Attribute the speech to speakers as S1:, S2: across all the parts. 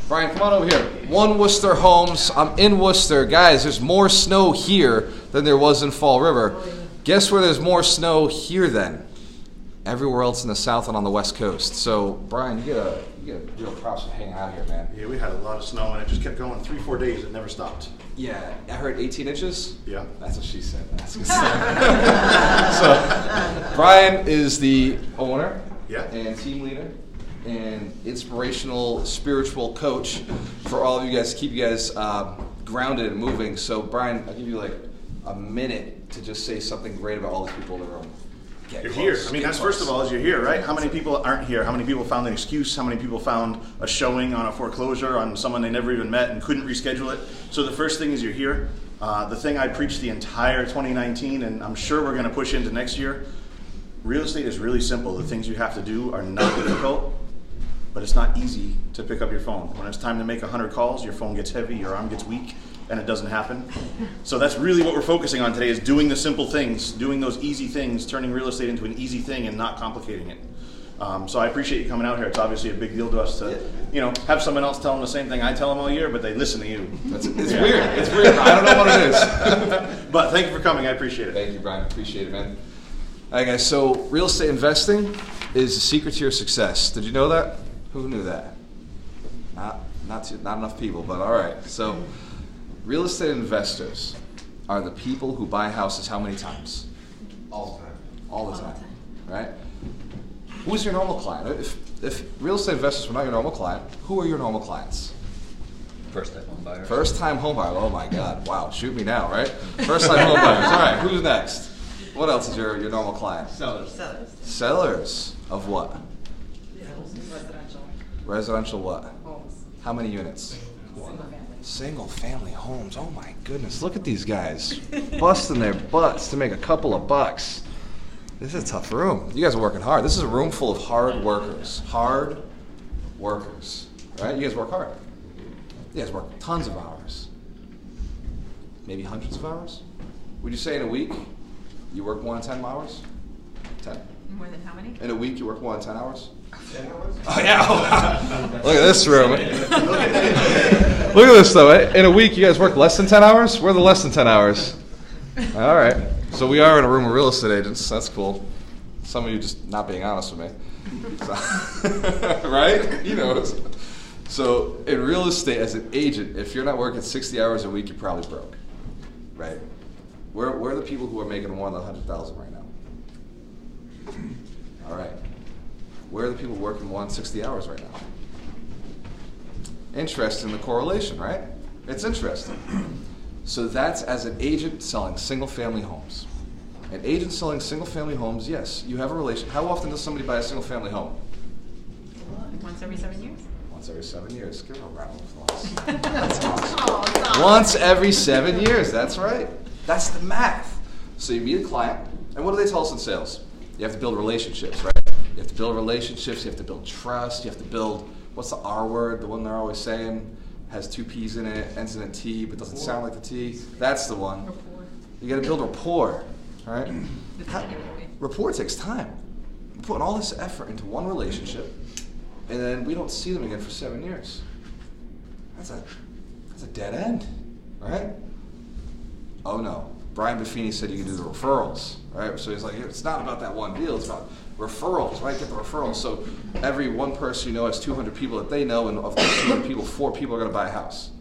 S1: Brian, come on over here. One Worcester Homes. I'm in Worcester. Guys, there's more snow here than there was in Fall River. Guess where there's more snow here then? Everywhere else in the South and on the West Coast. So, Brian, you get real props for hanging out here, man.
S2: Yeah, we had a lot of snow, and it just kept going 3-4 days. It never stopped.
S1: Yeah, I heard 18 inches.
S2: Yeah.
S1: That's what she said. That's what she said. So, Brian is the owner and team leader and inspirational spiritual coach for all of you guys to keep you guys grounded and moving. So, Brian, I'll give you like a minute to just say something great about all these people in the room.
S2: You're here. I mean, that's first of all, is you're here, right? How many people aren't here? How many people found an excuse? How many people found a showing on a foreclosure on someone they never even met and couldn't reschedule it? So the first thing is you're here. The thing I preached the entire 2019, and I'm sure we're going to push into next year, real estate is really simple. The things you have to do are not difficult, but it's not easy to pick up your phone. When it's time to make 100 calls, your phone gets heavy, your arm gets weak, and it doesn't happen. So that's really what we're focusing on today, is doing the simple things, doing those easy things, turning real estate into an easy thing and not complicating it. So I appreciate you coming out here. It's obviously a big deal to us to, have someone else tell them the same thing I tell them all year, but they listen to you.
S1: It's weird. It's weird. I don't know what it is.
S2: But thank you for coming. I appreciate it.
S1: Thank you, Brian. Appreciate it, man. All right, guys. So real estate investing is the secret to your success. Did you know that? Who knew that? Not enough people, but all right. So real estate investors are the people who buy houses how many times?
S2: All the time.
S1: All the time, right? Who's your normal client? If real estate investors were not your normal client, who are your normal clients?
S3: First-time home buyers.
S1: First-time home buyers. Oh my God! Wow, shoot me now, right? First-time home buyers. All right, who's next? What else is your normal client?
S3: Sellers.
S1: Sellers of what?
S4: Residential.
S1: Residential what?
S4: Homes.
S1: How many units?
S4: Single family.
S1: Single-family homes. Oh my goodness! Look at these guys busting their butts to make a couple of bucks. This is a tough room. You guys are working hard. This is a room full of hard workers. Hard workers, right? You guys work hard. You guys work tons of hours. Maybe hundreds of hours. Would you say in a week you work more than 10 hours? 10.
S4: More than how many?
S1: In a week you work more than 10 hours?
S2: 10 hours?
S1: Oh yeah. Look at this room. Look at this though. In a week you guys work less than 10 hours? We're the less than 10 hours. All right. So we are in a room of real estate agents. That's cool. Some of you just not being honest with me. So, right? You know. So in real estate, as an agent, if you're not working 60 hours a week, you're probably broke. Right? Where are the people who are making more than 100,000 right now? All right. Where are the people working more than 60 hours right now? Interesting, the correlation, right? It's interesting. So that's as an agent selling single-family homes. An agent selling single-family homes, yes, you have a relation. How often does somebody buy a single-family home?
S4: Once every 7 years?
S1: Once every 7 years. Give her a round of applause. That's awesome. Once every 7 years, that's right. That's the math. So you meet a client, and what do they tell us in sales? You have to build relationships, right? You have to build relationships, you have to build trust, you have to build, what's the R word, the one they're always saying? Has 2 P's in it, ends in a T, but doesn't sound like the T. That's the one.
S4: Rapport.
S1: You got to build rapport, all right? Rapport takes time. We're putting all this effort into one relationship, and then we don't see them again for 7 years. That's a dead end, right? Oh no. Brian Buffini said you can do the referrals, right? So he's like, it's not about that one deal, it's about referrals, right? Get the referrals. So every one person you know has 200 people that they know, and of those 200 people, 4 people are going to buy a house.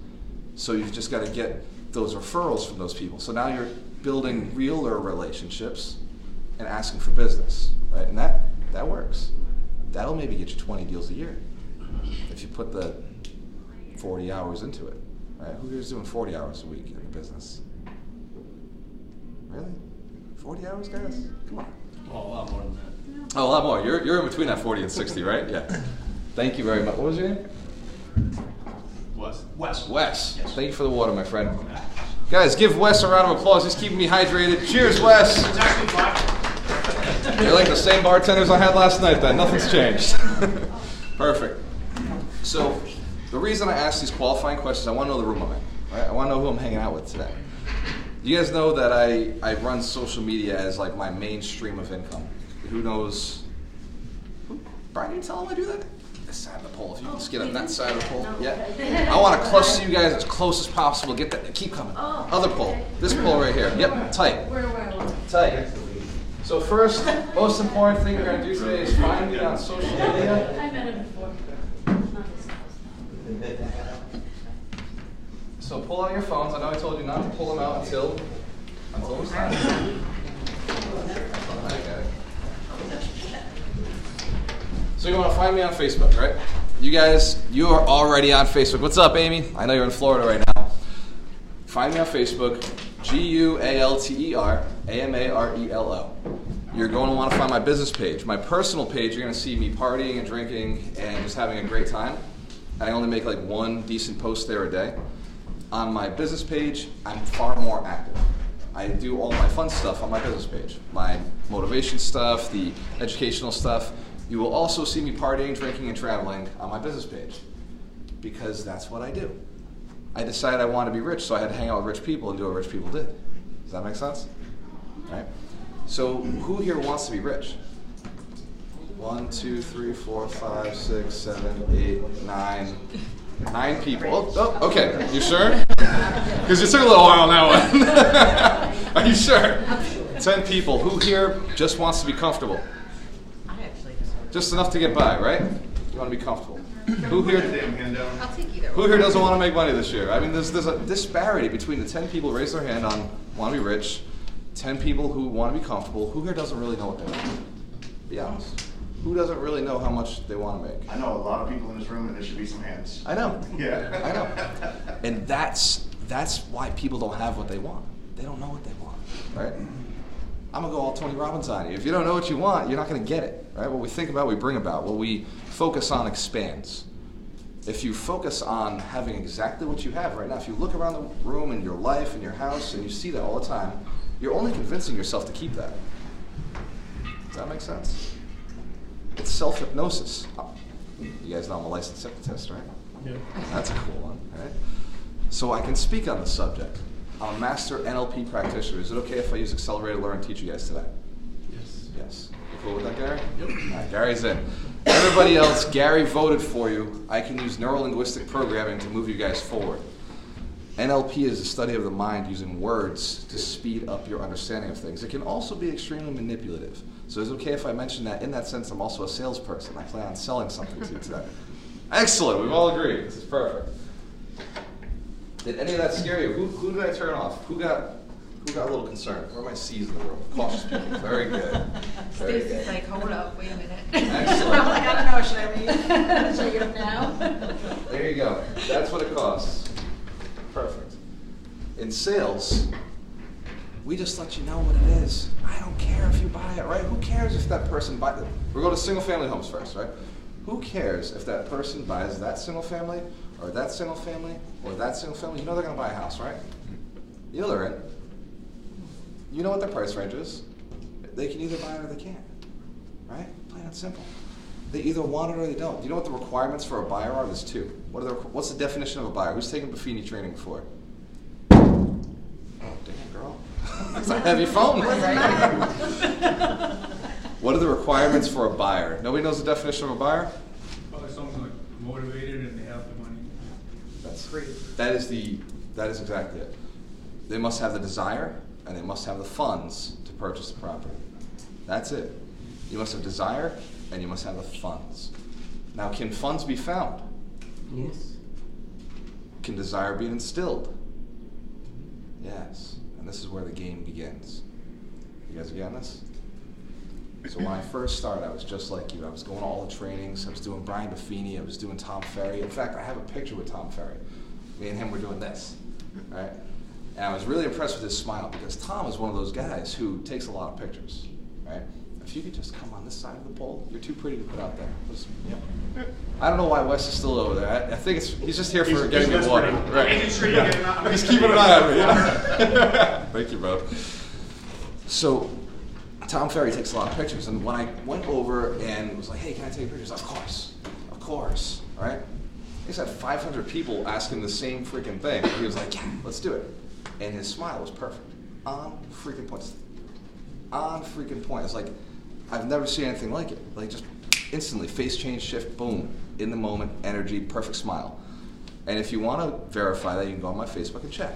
S1: So you've just got to get those referrals from those people. So now you're building realtor relationships and asking for business, right? And that works. That'll maybe get you 20 deals a year if you put the 40 hours into it, right? Who here's doing 40 hours a week in the business? Really? 40 hours, guys? Come on.
S3: Oh, a lot more than that.
S1: Oh, a lot more. You're in between that 40 and 60, right? Yeah. Thank you very much. What was your name?
S3: Wes.
S1: Wes.
S3: Yes.
S1: Thank you for the water, my friend. Guys, give Wes a round of applause. He's keeping me hydrated. Cheers, Wes. You're like the same bartenders I had last night then. Nothing's changed. Perfect. So the reason I ask these qualifying questions, I want to know the room I'm in. Right? I want to know who I'm hanging out with today. You guys know that I run social media as like my main stream of income. Who knows? Brian, you tell him I do that? this side of the pole. If you can just get on that side of the pole. Yeah. I want to cluster you guys as close as possible. Get that. Keep coming. Other pole. This pole right here. Yep. Tight. Tight. So first, most important thing we're going to do today is find me on social media.
S5: I met him before.
S1: So pull out your phones. I know I told you not to pull them out until it's time. Okay. So you want to find me on Facebook, right? You guys, you are already on Facebook. What's up, Amy? I know you're in Florida right now. Find me on Facebook, GUALTER AMARELO. You're going to want to find my business page. My personal page, you're going to see me partying and drinking and just having a great time. I only make like one decent post there a day. On my business page, I'm far more active. I do all my fun stuff on my business page. My motivation stuff, the educational stuff. You will also see me partying, drinking, and traveling on my business page because that's what I do. I decided I wanted to be rich, so I had to hang out with rich people and do what rich people did. Does that make sense? All right. So who here wants to be rich? 1, 2, 3, 4, 5, 6, 7, 8, 9. 9 people. Oh, okay. You sure? Because it took a little while on that one. Are you sure? 10 people. Who here just wants to be comfortable?
S4: I actually
S1: Just enough to get by, right? You want to be comfortable. Who here?
S4: I'll take either.
S1: Who here doesn't want to make money this year? I mean, there's a disparity between the 10 people who raise their hand on want to be rich, 10 people who want to be comfortable. Who here doesn't really know what they want? Be honest. Who doesn't really know how much they want to make?
S2: I know a lot of people in this room, and there should be some hands.
S1: I know.
S2: Yeah.
S1: I know. And that's why people don't have what they want. They don't know what they want, right? I'm going to go all Tony Robbins on you. If you don't know what you want, you're not going to get it, right? What we think about, we bring about. What we focus on expands. If you focus on having exactly what you have right now, if you look around the room in your life, in your house, and you see that all the time, you're only convincing yourself to keep that. Does that make sense? It's self-hypnosis. Oh, you guys know I'm a licensed hypnotist, right?
S6: Yeah.
S1: That's a cool one, right? So I can speak on the subject. I'm a master NLP practitioner. Is it okay if I use Accelerated Learn and teach you guys today?
S6: Yes.
S1: Yes. You cool with that, Gary?
S6: Yep.
S1: All right, Gary's in. Everybody else, Gary voted for you. I can use neuro-linguistic programming to move you guys forward. NLP is the study of the mind using words to speed up your understanding of things. It can also be extremely manipulative. So is it okay if I mention that in that sense I'm also a salesperson? I plan on selling something to you today. Excellent, we've all agreed. This is perfect. Did any of that scare you? Who did I turn off? Who got a little concerned? Where are my C's in the room? Cautious people. Very good. Very
S4: Stacy's
S1: good.
S4: like, hold up, wait a minute.
S1: Excellent.
S4: I'm like, I don't know, should I leave? Should I get up now?
S1: There you go. That's what it costs. Perfect. In sales, we just let you know what it is. I don't care if you buy it, right? Who cares if that person buys it? We're going to single family homes first, right? Who cares if that person buys that single family or that single family or that single family? You know they're going to buy a house, right? You know they're in. You know what their price range is. They can either buy it or they can't, right? Plain and simple. They either want it or they don't. Do you know what the requirements for a buyer are? There's 2. What's the definition of a buyer? Who's taken Buffini training before? Oh, damn, girl. That's a heavy phone. What are the requirements for a buyer? Nobody knows the definition of a buyer?
S6: Probably someone like motivated and they have the money.
S1: That's great. That is exactly it. They must have the desire and they must have the funds to purchase the property. That's it. You must have desire and you must have the funds. Now, can funds be found?
S5: Yes.
S1: Can desire be instilled? Yes. And this is where the game begins. You guys getting this? So when I first started, I was just like you. I was going to all the trainings. I was doing Brian Buffini. I was doing Tom Ferry. In fact, I have a picture with Tom Ferry. Me and him were doing this, right? And I was really impressed with his smile because Tom is one of those guys who takes a lot of pictures, right? If you could just come on this side of the pole, you're too pretty to put out there. Yeah. I don't know why Wes is still over there. I think he's just here for getting me water. Right.
S2: He's
S1: keeping an eye on me. Yeah. Thank you, bro. So Tom Ferry takes a lot of pictures, and when I went over and was like, "Hey, can I take pictures?" Of course, all right. He's had 500 people asking the same freaking thing. He was like, "Yeah, let's do it," and his smile was perfect, on freaking point. On freaking point. It's like I've never seen anything like it. Like just instantly, face change, shift, boom, in the moment, energy, perfect smile. And if you want to verify that, you can go on my Facebook and check.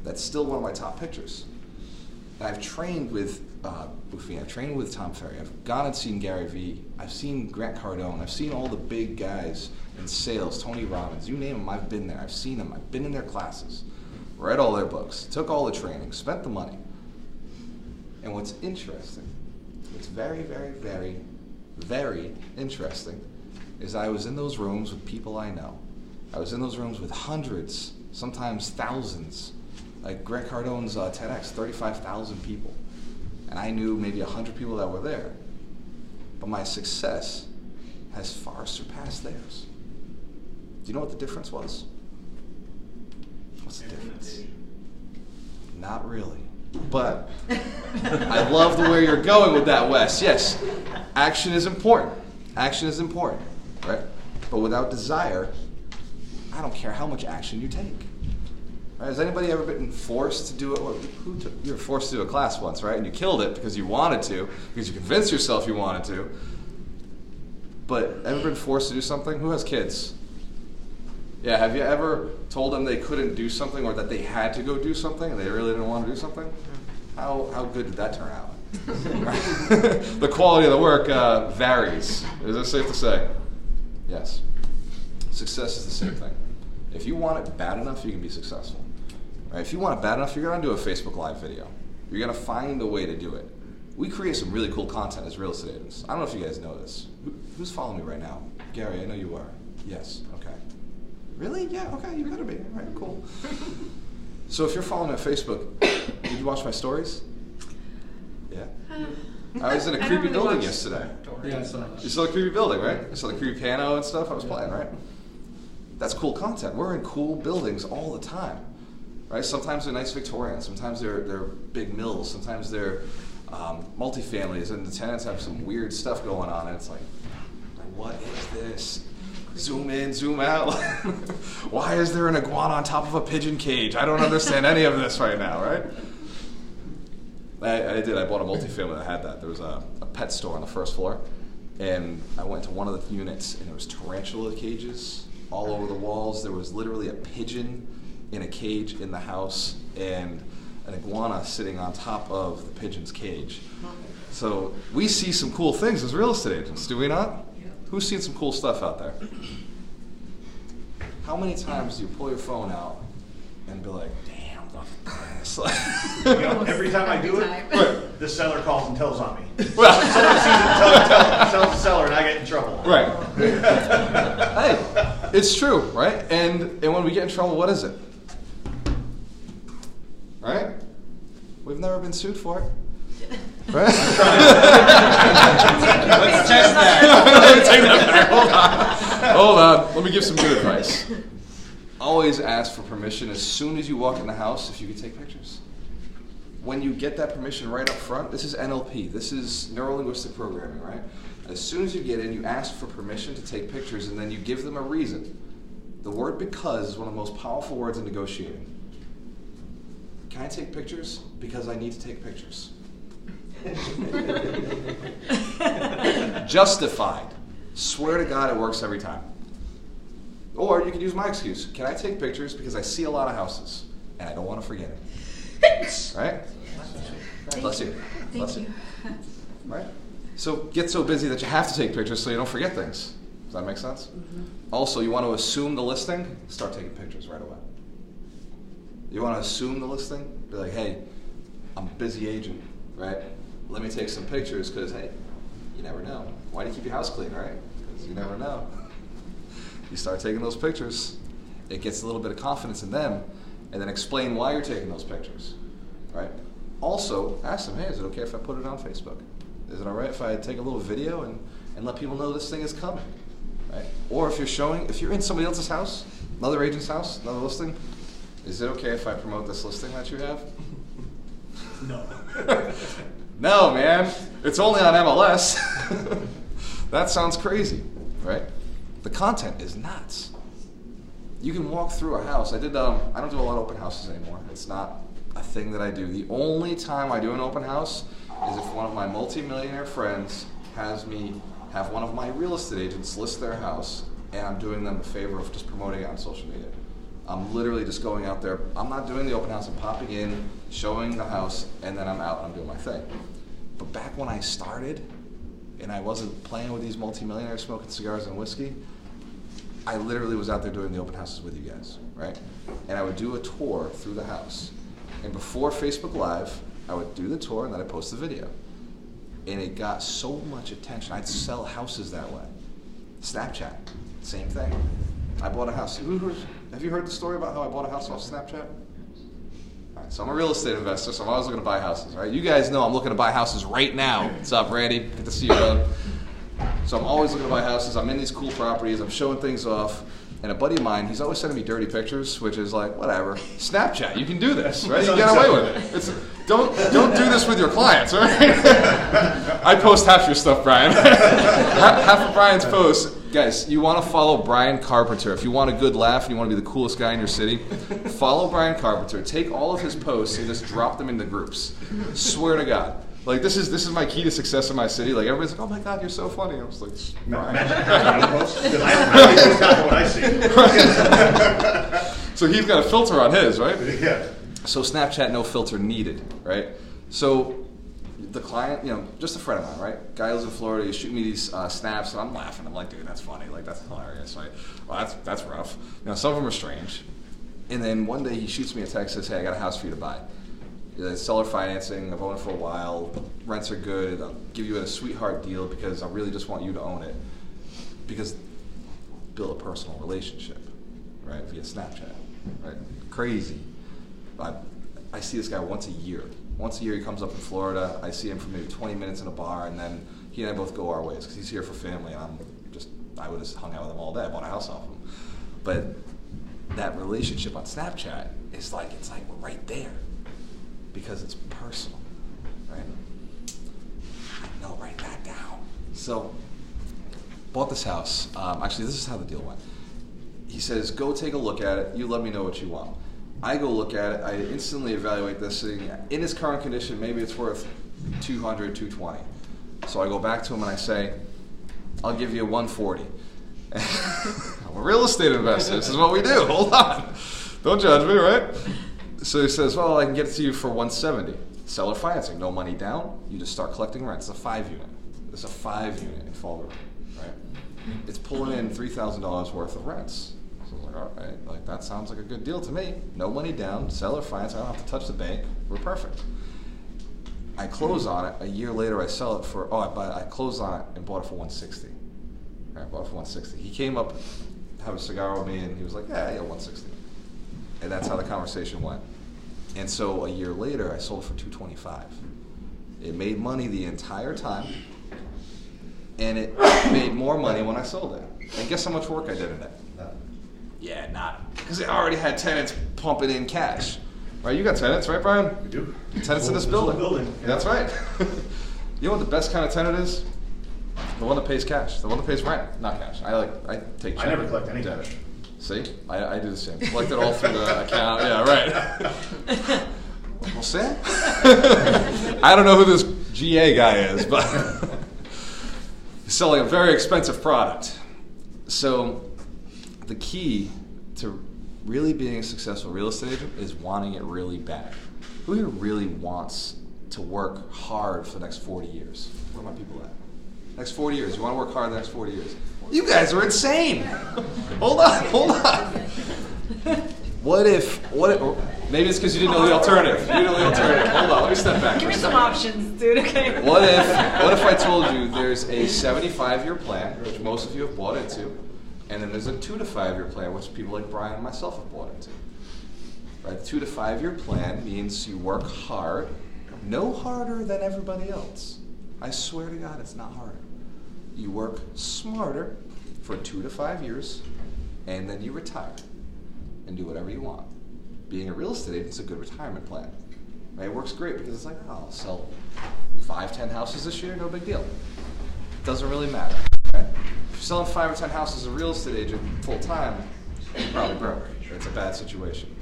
S1: That's still one of my top pictures. And I've trained with Buffini, I've trained with Tom Ferry, I've gone and seen Gary Vee, I've seen Grant Cardone, I've seen all the big guys in sales, Tony Robbins, you name them, I've been there, I've seen them, I've been in their classes, read all their books, took all the training, spent the money. And what's interesting, what's very, very, very, very interesting, is I was in those rooms with people I know. I was in those rooms with hundreds, sometimes thousands. Like Grant Cardone's TEDx, 35,000 people. And I knew maybe 100 people that were there. But my success has far surpassed theirs. Do you know what the difference was? What's the difference? Not really. But I love the way you're going with that, Wes. Yes, action is important. Action is important, right? But without desire, I don't care how much action you take. Right? Has anybody ever been forced to do it? You were forced to do a class once, right? And you killed it because you wanted to, because you convinced yourself you wanted to. But ever been forced to do something? Who has kids? Yeah, have you ever told them they couldn't do something or that they had to go do something and they really didn't want to do something? How good did that turn out? The quality of the work varies. Is that safe to say? Yes. Success is the same thing. If you want it bad enough, you can be successful. Right? If you want it bad enough, you're going to do a Facebook Live video. You're going to find a way to do it. We create some really cool content as real estate agents. I don't know if you guys know this. Who's following me right now? Gary, I know you are. Yes, okay. Really? Yeah, okay, you better be. All right, cool. So if you're following me on Facebook, did you watch my stories? Yeah? I was in a creepy building yesterday.
S6: Yeah, I saw that.
S1: You saw the creepy building, right? You saw the creepy piano and stuff I was playing, right? That's cool content. We're in cool buildings all the time, right? Sometimes they're nice Victorians, sometimes they're big mills, sometimes they're multifamilies, and the tenants have some weird stuff going on, and it's like, what is this? Zoom in, zoom out. Why is there an iguana on top of a pigeon cage? I don't understand any of this right now, right? I did. I bought a multifamily that had that. There was a pet store on the first floor, and I went to one of the units, and there was tarantula cages all over the walls. There was literally a pigeon in a cage in the house, and an iguana sitting on top of the pigeon's cage. So we see some cool things as real estate agents, do we not? Who's seen some cool stuff out there? How many times do you pull your phone out and be like, damn, look at this?
S2: You know, every time I do it, the seller calls and tells on me.
S1: Well,
S2: Someone sees it, tells the seller, and I get in trouble.
S1: right. Hey, it's true, right? And when we get in trouble, what is it? Right? We've never been sued for it. Right?
S3: Let's test that.
S1: Take that back. Hold on. Let me give some good advice. Always ask for permission as soon as you walk in the house if you could take pictures. When you get that permission right up front, this is NLP. This is neuro-linguistic programming, right? As soon as you get in, you ask for permission to take pictures, and then you give them a reason. The word because is one of the most powerful words in negotiating. Can I take pictures? Because I need to take pictures. Justified. Swear to God it works every time. Or you can use my excuse. Can I take pictures because I see a lot of houses and I don't want to forget it. Right? Bless you. Bless you. Right? So get so busy that you have to take pictures so you don't forget things. Does that make sense? Mm-hmm. Also, you want to assume the listing? Start taking pictures right away. You want to assume the listing? Be like, hey, I'm a busy agent, right? Let me take some pictures because, hey, you never know. Why do you keep your house clean, right? Because you never know. You start taking those pictures, it gets a little bit of confidence in them, and then explain why you're taking those pictures, right? Also, ask them, hey, is it okay if I put it on Facebook? Is it all right if I take a little video and let people know this thing is coming, right? Or if you're in somebody else's house, another agent's house, another listing, is it okay if I promote this listing that you have?
S2: No.
S1: No, man. It's only on MLS. That sounds crazy, right? The content is nuts. You can walk through a house. I don't do a lot of open houses anymore. It's not a thing that I do. The only time I do an open house is if one of my multi-millionaire friends has me have one of my real estate agents list their house, and I'm doing them a favor of just promoting it on social media. I'm literally just going out there. I'm not doing the open house. I'm popping in, showing the house, and then I'm out and I'm doing my thing. But back when I started, and I wasn't playing with these multimillionaires smoking cigars and whiskey, I literally was out there doing the open houses with you guys, right? And I would do a tour through the house. And before Facebook Live, I would do the tour and then I'd post the video. And it got so much attention. I'd sell houses that way. Snapchat, same thing. I bought a house. Have you heard the story about how I bought a house off Snapchat? All right, so I'm a real estate investor, so I'm always looking to buy houses, right? You guys know I'm looking to buy houses right now. What's up, Randy? Good to see you, brother. So I'm always looking to buy houses. I'm in these cool properties. I'm showing things off. And a buddy of mine, he's always sending me dirty pictures, which is like, whatever. Snapchat, you can do this, right? You get away with it. Don't do this with your clients, right? I post half your stuff, Brian. Half of Brian's posts. Guys, you want to follow Brian Carpenter. If you want a good laugh and you want to be the coolest guy in your city, follow Brian Carpenter. Take all of his posts and just drop them into groups. Swear to God. Like, this is my key to success in my city. Like, everybody's like, oh my God, you're so funny. I was like, Brian.
S2: I post half what I see.
S1: So he's got a filter on his, right?
S2: Yeah.
S1: So Snapchat, no filter needed, right? So the client, just a friend of mine, right? Guy lives in Florida. He's shooting me these snaps, and I'm laughing. I'm like, dude, that's funny. Like, that's hilarious, right? Well, that's rough. Some of them are strange. And then one day he shoots me a text, says, hey, I got a house for you to buy. It's seller financing. I've owned it for a while. Rents are good. I'll give you a sweetheart deal because I really just want you to own it. Because build a personal relationship, right? Via Snapchat, right? Crazy. I see this guy once a year. Once a year he comes up in Florida. I see him for maybe 20 minutes in a bar, and then he and I both go our ways because he's here for family, and I would have just hung out with him all day. I bought a house off him. But that relationship on Snapchat is like, it's like we're right there. Because it's personal, right? No, write that down. So, bought this house. Actually, this is how the deal went. He says, go take a look at it. You let me know what you want. I go look at it. I instantly evaluate this thing. In its current condition, maybe it's worth $200, $220. So I go back to him and I say, I'll give you $140. I'm a real estate investor. This is what we do. Hold on. Don't judge me, right? So he says, well, I can get it to you for $170. Seller financing, no money down. You just start collecting rent. It's a 5-unit. It's a 5-unit in Fall River, right? It's pulling in $3,000 worth of rents. So I was like, all right, like that sounds like a good deal to me. No money down, seller finance. I don't have to touch the bank. We're perfect. I close on it. A year later, I sell it for. I closed on it and bought it for $160. Right, bought it for $160. He came up, have a cigar with me, and he was like, yeah, $160. And that's how the conversation went. And so a year later, I sold it for $225. It made money the entire time, and it made more money when I sold it. And guess how much work I did in it? Yeah, not. Because it already had tenants pumping in cash. Right, you got tenants, right, Brian?
S2: We do.
S1: Tenants in this building.
S2: Yeah.
S1: That's right. You know what the best kind of tenant is? The one that pays cash. The one that pays rent, not cash. I take check.
S2: I never collect any
S1: debit.
S2: cash.
S1: See? I do the same. Collect it all through the account. Yeah, right. Well, Sam? I don't know who this GA guy is, but he's selling a very expensive product. So the key to really being a successful real estate agent is wanting it really bad. Who here really wants to work hard for the next 40 years? Where are my people at? Next 40 years. You want to work hard the next 40 years? You guys are insane. Hold on. What if, maybe it's because you didn't know the alternative. You didn't know the alternative. Hold on, let me step back.
S4: Give me some options, dude, okay?
S1: What if I told you there's a 75-year plan, which most of you have bought into, and then there's a 2 to 5 year plan, which people like Brian and myself have bought into. Right? The 2 to 5 year plan means you work hard, no harder than everybody else. I swear to God, it's not harder. You work smarter for 2 to 5 years, and then you retire and do whatever you want. Being a real estate agent is a good retirement plan. Right? It works great because it's like, oh, I'll sell 5, 10 houses this year, no big deal. It doesn't really matter. Right? If you're selling 5 or 10 houses as a real estate agent full time, you're probably broke. It's a bad situation.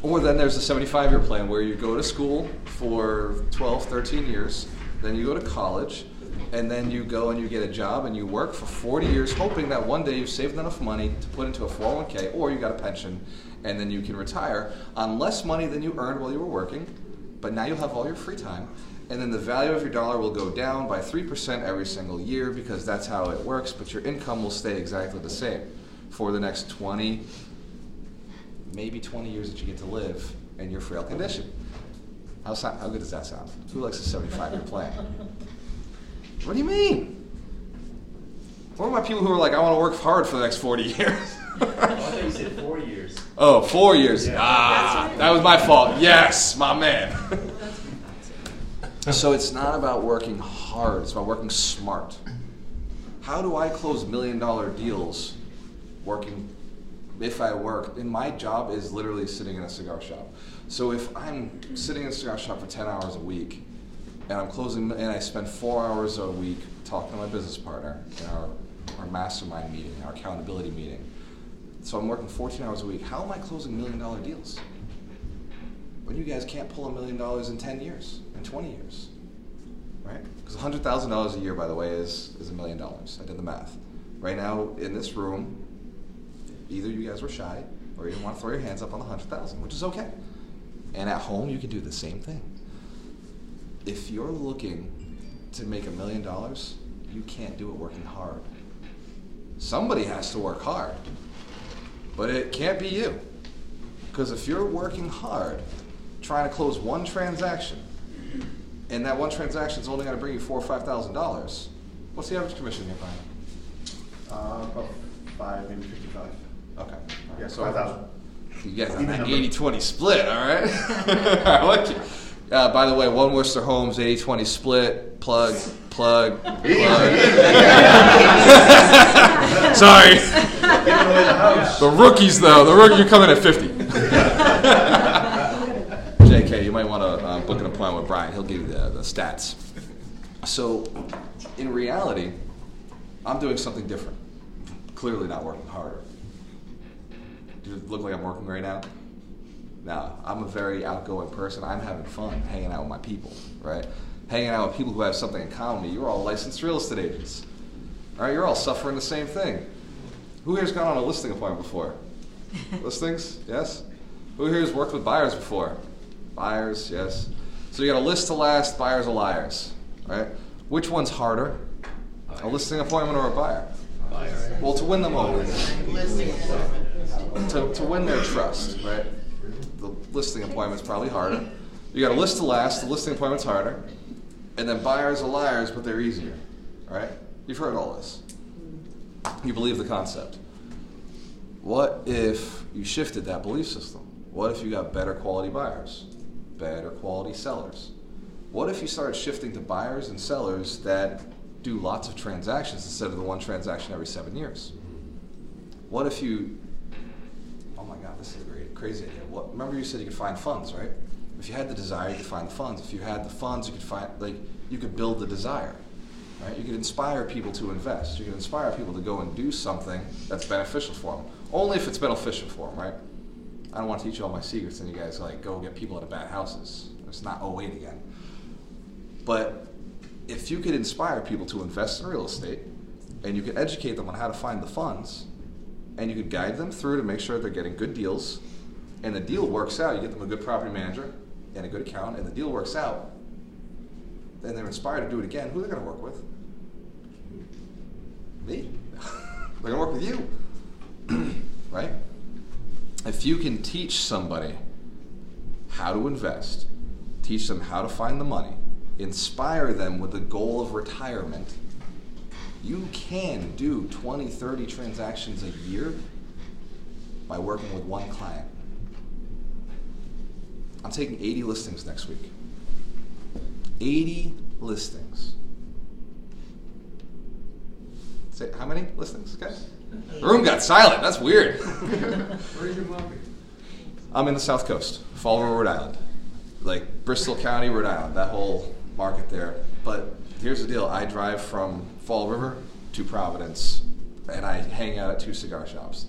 S1: Or then there's a 75-year plan where you go to school for 12, 13 years, then you go to college, And then you go and you get a job and you work for 40 years hoping that one day you've saved enough money to put into a 401k or you got a pension and then you can retire on less money than you earned while you were working, but now you'll have all your free time. And then the value of your dollar will go down by 3% every single year because that's how it works, but your income will stay exactly the same for the next 20, maybe 20 years that you get to live in your frail condition. How good does that sound? Who likes a 75-year plan? What do you mean? What about people who are like, I want to work hard for the next 40 years?
S3: I thought you said 4 years.
S1: Oh, 4 years.
S3: Yeah.
S1: That was my fault. Yes, my man. So it's not about working hard. It's about working smart. How do I close $1 million deals working, if I work? And my job is literally sitting in a cigar shop. So if I'm sitting in a cigar shop for 10 hours a week, and I'm closing, and I spend 4 hours a week talking to my business partner in our mastermind meeting, our accountability meeting. So I'm working 14 hours a week. How am I closing $1 million deals? When you guys can't pull $1 million in 10 years, in 20 years, right? Because $100,000 a year, by the way, is $1 million. I did the math. Right now, in this room, either you guys were shy, or you didn't want to throw your hands up on the 100,000, which is okay. And at home, you can do the same thing. If you're looking to make $1 million, you can't do it working hard. Somebody has to work hard, but it can't be you. Because if you're working hard, trying to close one transaction, and that one transaction is only going to bring you $4,000 or $5,000, what's the average commission here, Brian?
S2: About 5, maybe 55.
S1: Okay.
S2: Yeah,
S1: So
S2: 5,000.
S1: you guys have that 80-20 split, all right? I like you. By the way, One Worcester Homes, 80-20 split, plug. Sorry. The rookies, though. You're coming at 50. JK, you might want to book an appointment with Brian. He'll give you the stats. So, in reality, I'm doing something different. Clearly not working harder. Do it look like I'm working right now? No, I'm a very outgoing person. I'm having fun hanging out with my people, right? Hanging out with people who have something in common with me. You're all licensed real estate agents. All right, you're all suffering the same thing. Who here's gone on a listing appointment before? Listings? Yes? Who here's worked with buyers before? Buyers, yes. So you got a list to last, buyers are liars, right? Which one's harder? A listing appointment or a buyer?
S3: Buyer.
S1: Well, to win them over. To win their trust, right? The listing appointment's probably harder. You got a list to last, the listing appointment's harder. And then buyers are liars, but they're easier, right? You've heard all this. You believe the concept. What if you shifted that belief system? What if you got better quality buyers, better quality sellers? What if you started shifting to buyers and sellers that do lots of transactions instead of the one transaction every 7 years? What if you, oh my God, this is a crazy idea. Remember you said you could find funds, right? If you had the desire, you could find the funds. If you had the funds, you could you could build the desire, right? You could inspire people to invest. You could inspire people to go and do something that's beneficial for them. Only if it's beneficial for them, right? I don't want to teach you all my secrets and you guys go get people out of bad houses. It's not 08 again. But if you could inspire people to invest in real estate and you could educate them on how to find the funds and you could guide them through to make sure they're getting good deals and the deal works out, you get them a good property manager and a good accountant and the deal works out, then they're inspired to do it again. Who are they going to work with? Me. They're going to work with you. Right? If you can teach somebody how to invest, teach them how to find the money, inspire them with the goal of retirement, you can do 20, 30 transactions a year by working with one client. I'm taking 80 listings next week. 80 listings. Say, how many listings, guys? The room got silent. That's weird.
S6: Where's your market?
S1: I'm in the South Coast, Fall River, Rhode Island. Like Bristol County, Rhode Island, that whole market there. But here's the deal. I drive from Fall River to Providence, and I hang out at 2 cigar shops.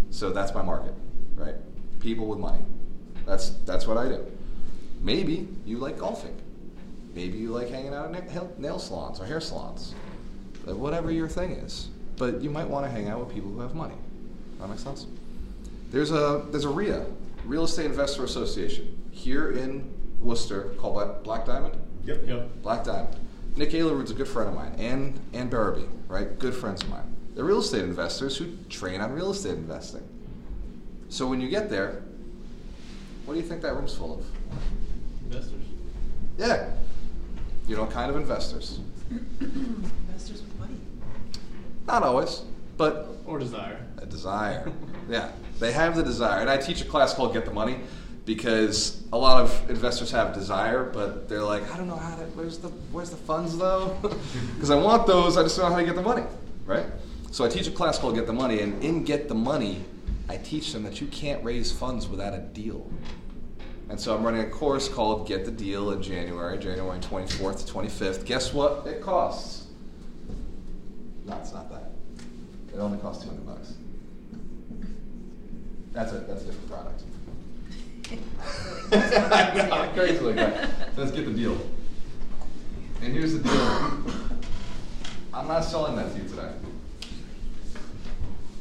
S1: So that's my market, right? People with money. That's what I do. Maybe you like golfing. Maybe you like hanging out at nail salons or hair salons. Whatever your thing is. But you might want to hang out with people who have money. That makes sense? There's a RIA, Real Estate Investor Association, here in Worcester called Black Diamond.
S2: Yep.
S1: Black Diamond. Nick Aylerwood's a good friend of mine, and Barabee, right? Good friends of mine. They're real estate investors who train on real estate investing. So when you get there, what do you think that room's full of?
S3: Investors.
S1: Yeah. You know what kind of investors?
S4: Investors with money.
S1: Not always, but
S3: Or desire.
S1: a desire. Yeah, they have the desire. And I teach a class called Get the Money because a lot of investors have desire, but they're like, I don't know how to, where's the funds though? Because I want those, I just don't know how to get the money, right? So I teach a class called Get the Money, and in Get the Money, I teach them that you can't raise funds without a deal. And so I'm running a course called Get the Deal in January 24th to 25th. Guess what it costs? No, it's not that. It only costs $200. That's a different product. I know, crazy like that. So let's get the deal. And here's the deal. I'm not selling that to you today.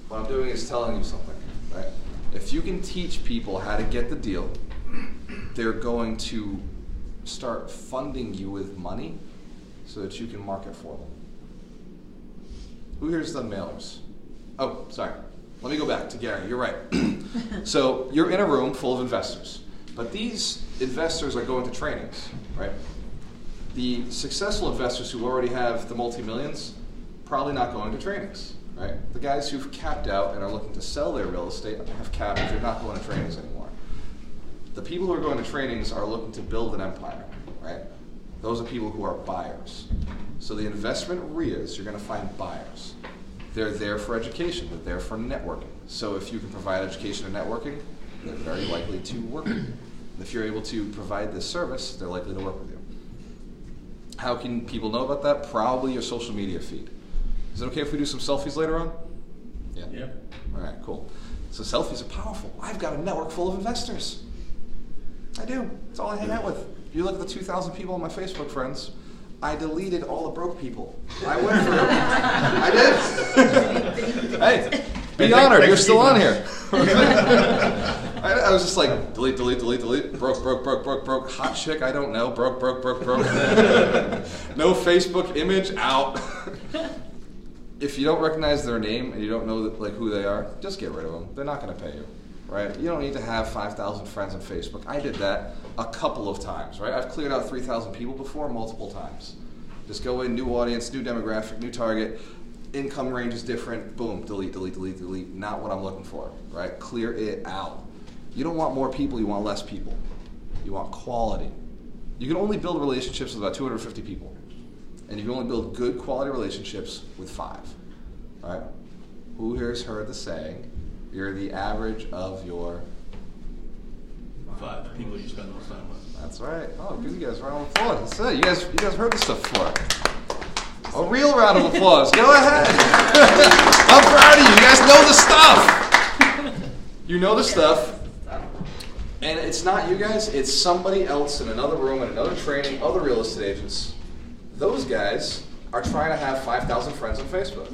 S1: What I'm doing is telling you something, right? If you can teach people how to get the deal, they're going to start funding you with money so that you can market for them. Who here's done mailers? Oh, sorry. Let me go back to Gary. You're right. So you're in a room full of investors, but these investors are going to trainings, right? The successful investors who already have the multi-millions, probably not going to trainings, right? The guys who've capped out and are looking to sell their real estate have capped, they're not going to trainings anymore. The people who are going to trainings are looking to build an empire, right? Those are people who are buyers. So the investment RIAs, you're going to find buyers. They're there for education. They're there for networking. So if you can provide education and networking, they're very likely to work with you. And if you're able to provide this service, they're likely to work with you. How can people know about that? Probably your social media feed. Is it okay if we do some selfies later on? Yeah.
S3: Yep.
S1: All right, cool. So selfies are powerful. I've got a network full of investors. I do. That's all I hang out with. You look at the 2,000 people on my Facebook friends, I deleted all the broke people. I went through it. I did. Hey, be honored. You're still on here. I was just like, delete. Broke. Hot chick, I don't know. Broke. No Facebook image, out. If you don't recognize their name and you don't know like who they are, just get rid of them. They're not going to pay you, right? You don't need to have 5,000 friends on Facebook. I did that a couple of times, right? I've cleared out 3,000 people before multiple times. Just go in, new audience, new demographic, new target, income range is different, boom, delete. Not what I'm looking for, right? Clear it out. You don't want more people, you want less people. You want quality. You can only build relationships with about 250 people. And you can only build good quality relationships with 5, all right? Who here's heard the saying, you're the average of your
S3: 5 people you spend the most time with.
S1: That's right. Oh, good, you guys, round of applause. That's it. You guys heard this stuff before. A real round of applause. Go ahead. I'm proud of you. You guys know the stuff. You know the stuff. And it's not you guys. It's somebody else in another room, in another training, other real estate agents. Those guys are trying to have 5,000 friends on Facebook.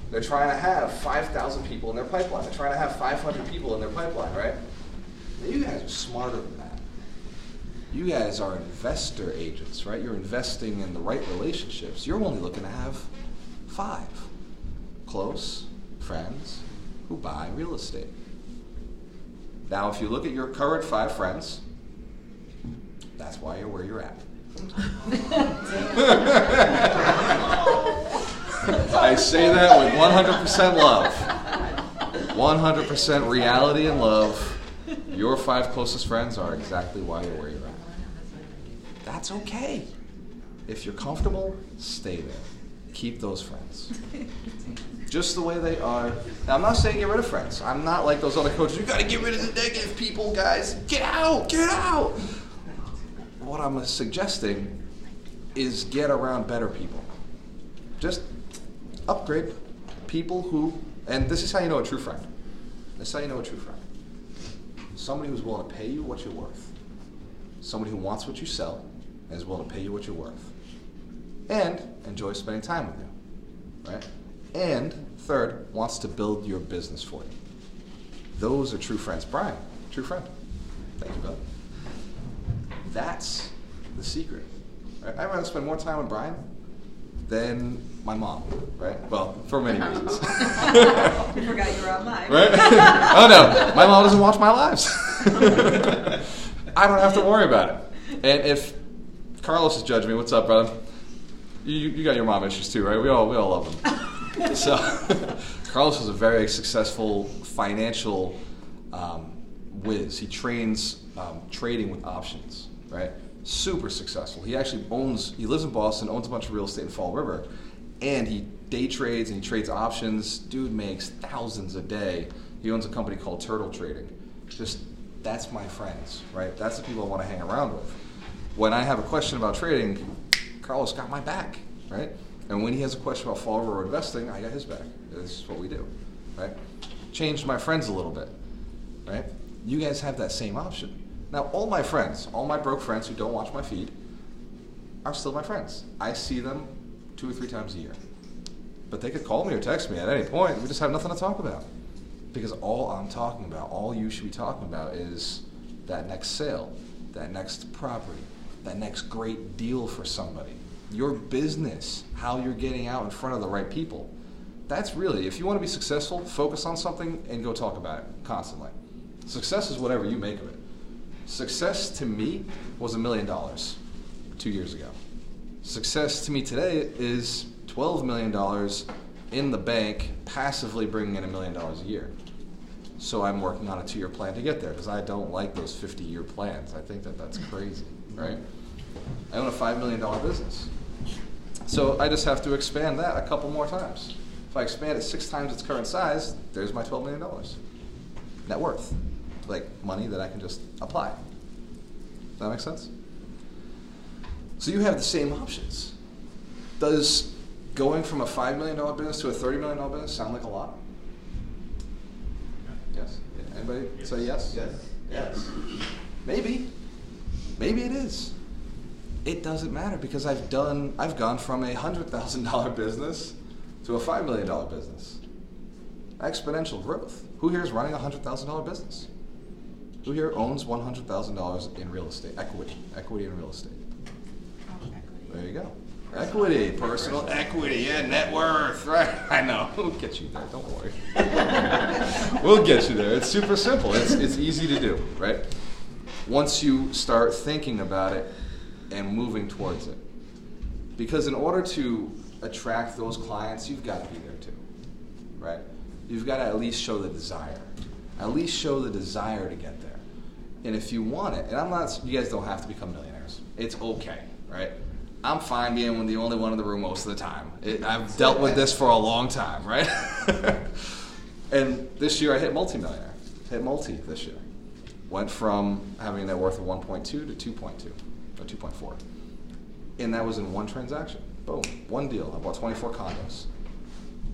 S1: They're trying to have 5,000 people in their pipeline. They're trying to have 500 people in their pipeline, right? You guys are smarter than that. You guys are investor agents, right? You're investing in the right relationships. You're only looking to have 5 close friends who buy real estate. Now, if you look at your current 5 friends, that's why you're where you're at. I say that with 100% love. 100% reality and love. Your 5 closest friends are exactly why you're where you're at. That's okay. If you're comfortable, stay there. Keep those friends. Just the way they are. Now, I'm not saying get rid of friends. I'm not like those other coaches. You got to get rid of the negative people, guys. Get out. Get out. What I'm suggesting is get around better people. Just upgrade people who, and this is how you know a true friend. This is how you know a true friend. Somebody who's willing to pay you what you're worth. Somebody who wants what you sell. and is willing to pay you what you're worth, and enjoys spending time with you, right? And third, wants to build your business for you. Those are true friends. Brian, true friend. Thank you, brother. That's the secret. Right? I'd rather spend more time with Brian than my mom, right? Well, for many reasons.
S4: You forgot you were on live.
S1: Right? Oh no, my mom doesn't watch my lives. I don't have to worry about it. And if Carlos is judging me, what's up, brother? You got your mom issues too, right? We all love them. So Carlos is a very successful financial whiz. He trains trading with options, right? Super successful. He actually he lives in Boston, owns a bunch of real estate in Fall River, and he day trades and he trades options. Dude makes thousands a day. He owns a company called Turtle Trading. That's my friends, right? That's the people I want to hang around with. When I have a question about trading, Carlos got my back, right? And when he has a question about Fall River investing, I got his back. This is what we do, right? Changed my friends a little bit, right? You guys have that same option. Now, all my friends, all my broke friends who don't watch my feed are still my friends. I see them 2 or 3 times a year. But they could call me or text me at any point. We just have nothing to talk about. Because all I'm talking about, all you should be talking about is that next sale, that next property, that next great deal for somebody. Your business, how you're getting out in front of the right people. That's really, if you want to be successful, focus on something and go talk about it constantly. Success is whatever you make of it. Success to me was $1 million 2 years ago. Success to me today is $12 million in the bank, passively bringing in $1 million a year. So I'm working on a 2-year plan to get there because I don't like those 50-year plans. I think that's crazy, right? I own a $5 million business. So I just have to expand that a couple more times. If I expand it 6 times its current size, there's my $12 million. Net worth. Like money that I can just apply. Does that make sense? So you have the same options. Does going from a $5 million business to a $30 million business sound like a lot? Yes? Anybody say yes? Yes. Maybe. Maybe it is. It doesn't matter because I've gone from a $100,000 business to a $5 million business. Exponential growth. Who here is running a $100,000 business? Who here owns $100,000 in real estate? Equity in real estate. There you go. Equity, personal equity, yeah, net worth, right? I know. We'll get you there, don't worry. We'll get you there. It's super simple. It's easy to do, right? Once you start thinking about it and moving towards it. Because in order to attract those clients, you've got to be there too, right? You've got to at least show the desire. At least show the desire to get there. And if you want it, and you guys don't have to become millionaires. It's okay, right? I'm fine being the only one in the room most of the time. I've dealt with this for a long time, right? And this year I hit multi-millionaire. Hit multi this year. Went from having a net worth of 1.2 to 2.2, or 2.4. And that was in one transaction. Boom, one deal. I bought 24 condos.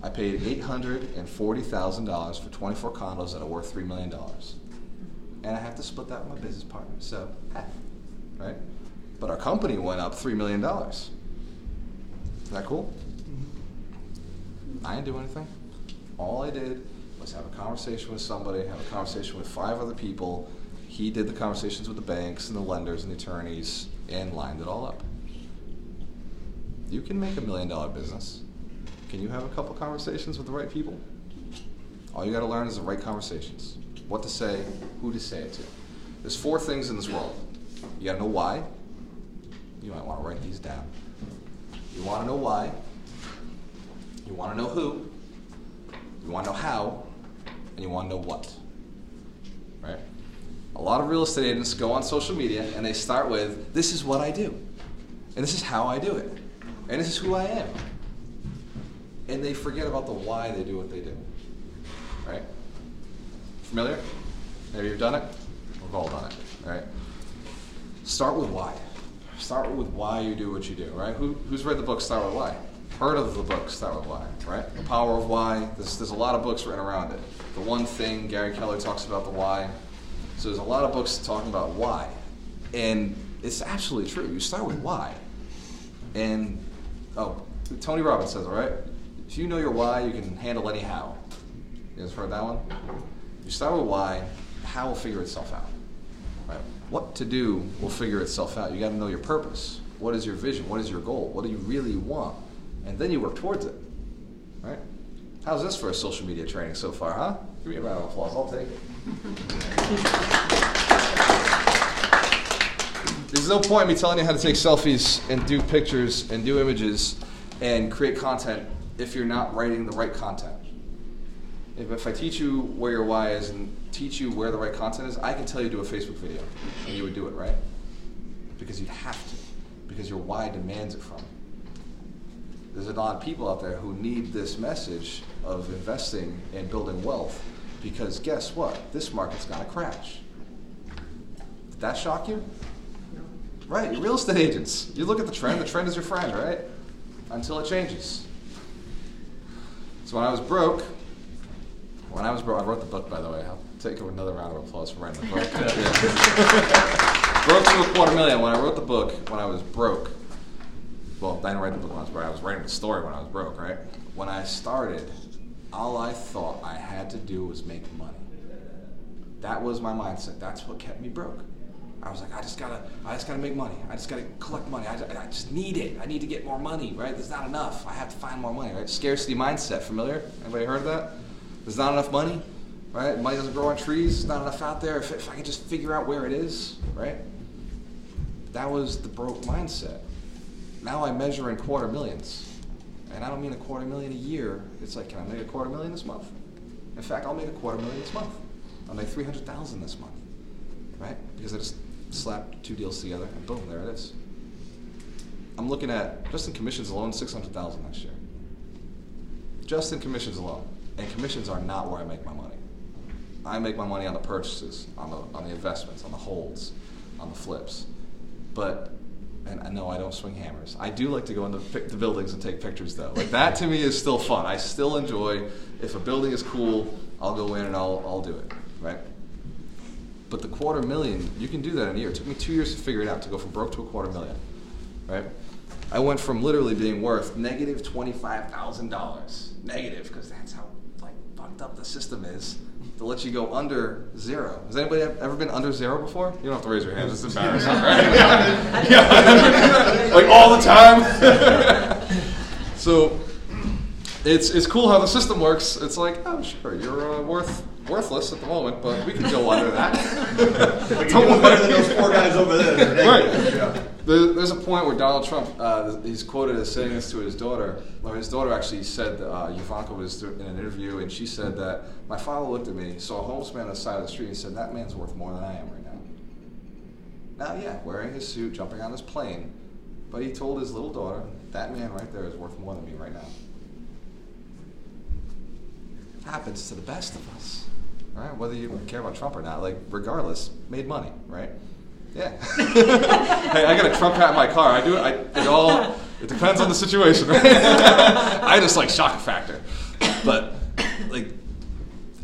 S1: I paid $840,000 for 24 condos that are worth $3 million. And I have to split that with my business partner, so half, right? But our company went up $3 million. Is that cool? I didn't do anything. All I did was have a conversation with somebody, have a conversation with 5 other people. He did the conversations with the banks and the lenders and the attorneys and lined it all up. You can make $1 million business. Can you have a couple conversations with the right people? All you got to learn is the right conversations. What to say, who to say it to. There's 4 things in this world. You got to know why. You might want to write these down. You want to know why. You want to know who. You want to know how. And you want to know what. Right? A lot of real estate agents go on social media and they start with, this is what I do. And this is how I do it. And this is who I am. And they forget about the why they do what they do. Right? Familiar? Maybe you've done it? We've all done it, right? Start with why. Start with why you do what you do, right? Who's read the book Start With Why? Heard of the book Start With Why, right? The Power of Why. There's a lot of books written around it. The One Thing, Gary Keller talks about the why. So there's a lot of books talking about why. And it's absolutely true. You start with why. And, Tony Robbins says, all right, if you know your why, you can handle any how. You guys heard that one? You start with why, how will figure itself out. Right? What to do will figure itself out. You got to know your purpose. What is your vision? What is your goal? What do you really want? And then you work towards it. Right? How's this for a social media training so far, huh? Give me a round of applause. I'll take it. There's no point in me telling you how to take selfies and do pictures and do images and create content if you're not writing the right content. If I teach you where your why is and teach you where the right content is, I can tell you to do a Facebook video, and you would do it, right? Because you'd have to, because your why demands it from you. There's a lot of people out there who need this message of investing and building wealth, because guess what? This market's gonna crash. Did that shock you? Right, you're real estate agents. You look at the trend is your friend, right? Until it changes. So when I was broke, I wrote the book, by the way. I'll take another round of applause for writing the book. Broke to $250,000. When I wrote the book, when I was broke, well, I didn't write the book when I was broke. I was writing the story when I was broke, right? When I started, all I thought I had to do was make money. That was my mindset. That's what kept me broke. I was like, I just gotta make money. I just gotta collect money. I just need it. I need to get more money, right? There's not enough. I have to find more money, right? Scarcity mindset, familiar? Anybody heard that? There's not enough money, right? Money doesn't grow on trees. There's not enough out there. If I can just figure out where it is, right? That was the broke mindset. Now I measure in quarter millions. And I don't mean $250,000 a year. It's like, can I make $250,000 this month? In fact, I'll make $250,000 this month. I'll make $300,000 this month, right? Because I just slapped 2 deals together, and boom, there it is. I'm looking at, just in commissions alone, $600,000 next year. Just in commissions alone. And commissions are not where I make my money. I make my money on the purchases, on the investments, on the holds, on the flips. But, and I know I don't swing hammers. I do like to go into the buildings and take pictures, though. Like, that to me is still fun. I still enjoy, if a building is cool, I'll go in and I'll do it, right? But the $250,000, you can do that in a year. It took me 2 years to figure it out, to go from broke to $250,000, right? I went from literally being worth negative $25,000, negative, because that's how fucked up the system is, to let you go under zero. Has anybody ever been under zero before? You don't have to raise your hands. It's embarrassing, right? Yeah. Like all the time. So it's cool how the system works. It's like, oh sure, you're worthless at the moment, but we can go under that.
S2: We can do better than those 4 guys over there.
S1: Right. Yeah. There's a point where Donald Trump, he's quoted as saying this to his daughter. Or his daughter actually said, Ivanka was in an interview, and she said that, my father looked at me, saw a homeless man on the side of the street, and said, that man's worth more than I am right now. Now, yeah, wearing his suit, jumping on his plane, but he told his little daughter, that man right there is worth more than me right now. It happens to the best of us, right? Whether you care about Trump or not, like, regardless, made money, right? Yeah. Hey, I got a Trump hat in my car. I do it. It depends on the situation, right? I just like shock factor. But, like,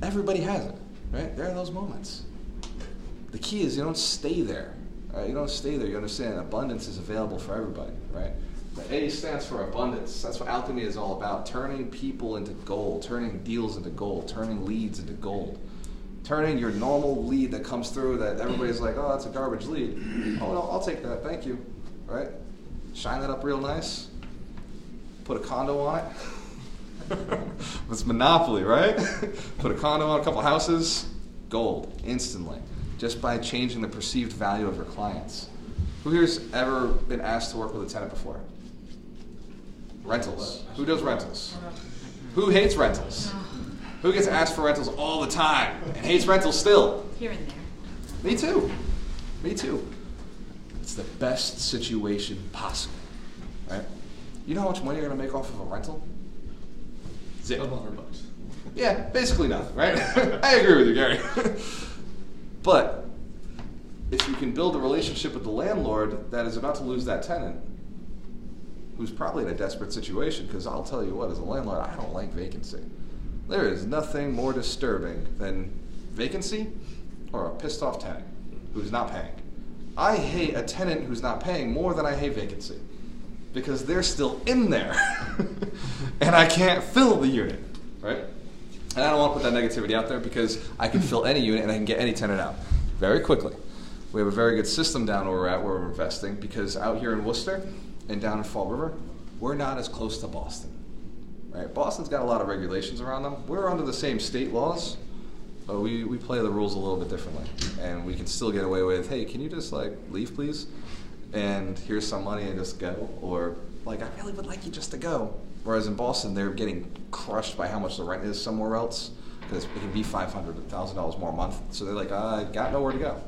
S1: everybody has it, right? There are those moments. The key is you don't stay there. Right? You don't stay there. You understand abundance is available for everybody, right? The A stands for abundance. That's what alchemy is all about. Turning people into gold, turning deals into gold, turning leads into gold. Turning your normal lead that comes through that everybody's like, oh, that's a garbage lead. Oh, no, I'll take that, thank you, right? Shine that up real nice. Put a condo on it. It's Monopoly, right? Put a condo on a couple houses, gold, instantly. Just by changing the perceived value of your clients. Who here's ever been asked to work with a tenant before? Rentals. Who does rentals? Who hates rentals? Who gets asked for rentals all the time and hates rentals still?
S4: Here and there.
S1: Me too. Me too. It's the best situation possible, right? You know how much money you're going to make off of a rental?
S3: $100.
S1: Yeah, basically nothing, right? I agree with you, Gary. But if you can build a relationship with the landlord that is about to lose that tenant, who's probably in a desperate situation, because I'll tell you what, as a landlord, I don't like vacancy. There is nothing more disturbing than vacancy or a pissed off tenant who's not paying. I hate a tenant who's not paying more than I hate vacancy, because they're still in there and I can't fill the unit, right? And I don't want to put that negativity out there, because I can fill any unit and I can get any tenant out very quickly. We have a very good system down where we're at, where we're investing, because out here in Worcester and down in Fall River, we're not as close to Boston, right? Boston's got a lot of regulations around them. We're under the same state laws, but we play the rules a little bit differently, and we can still get away with, hey, can you just like leave, please? And here's some money and just go, or like, I really would like you just to go. Whereas in Boston, they're getting crushed by how much the rent is somewhere else, because it can be $500, $1,000 more a month. So they're like, I got nowhere to go.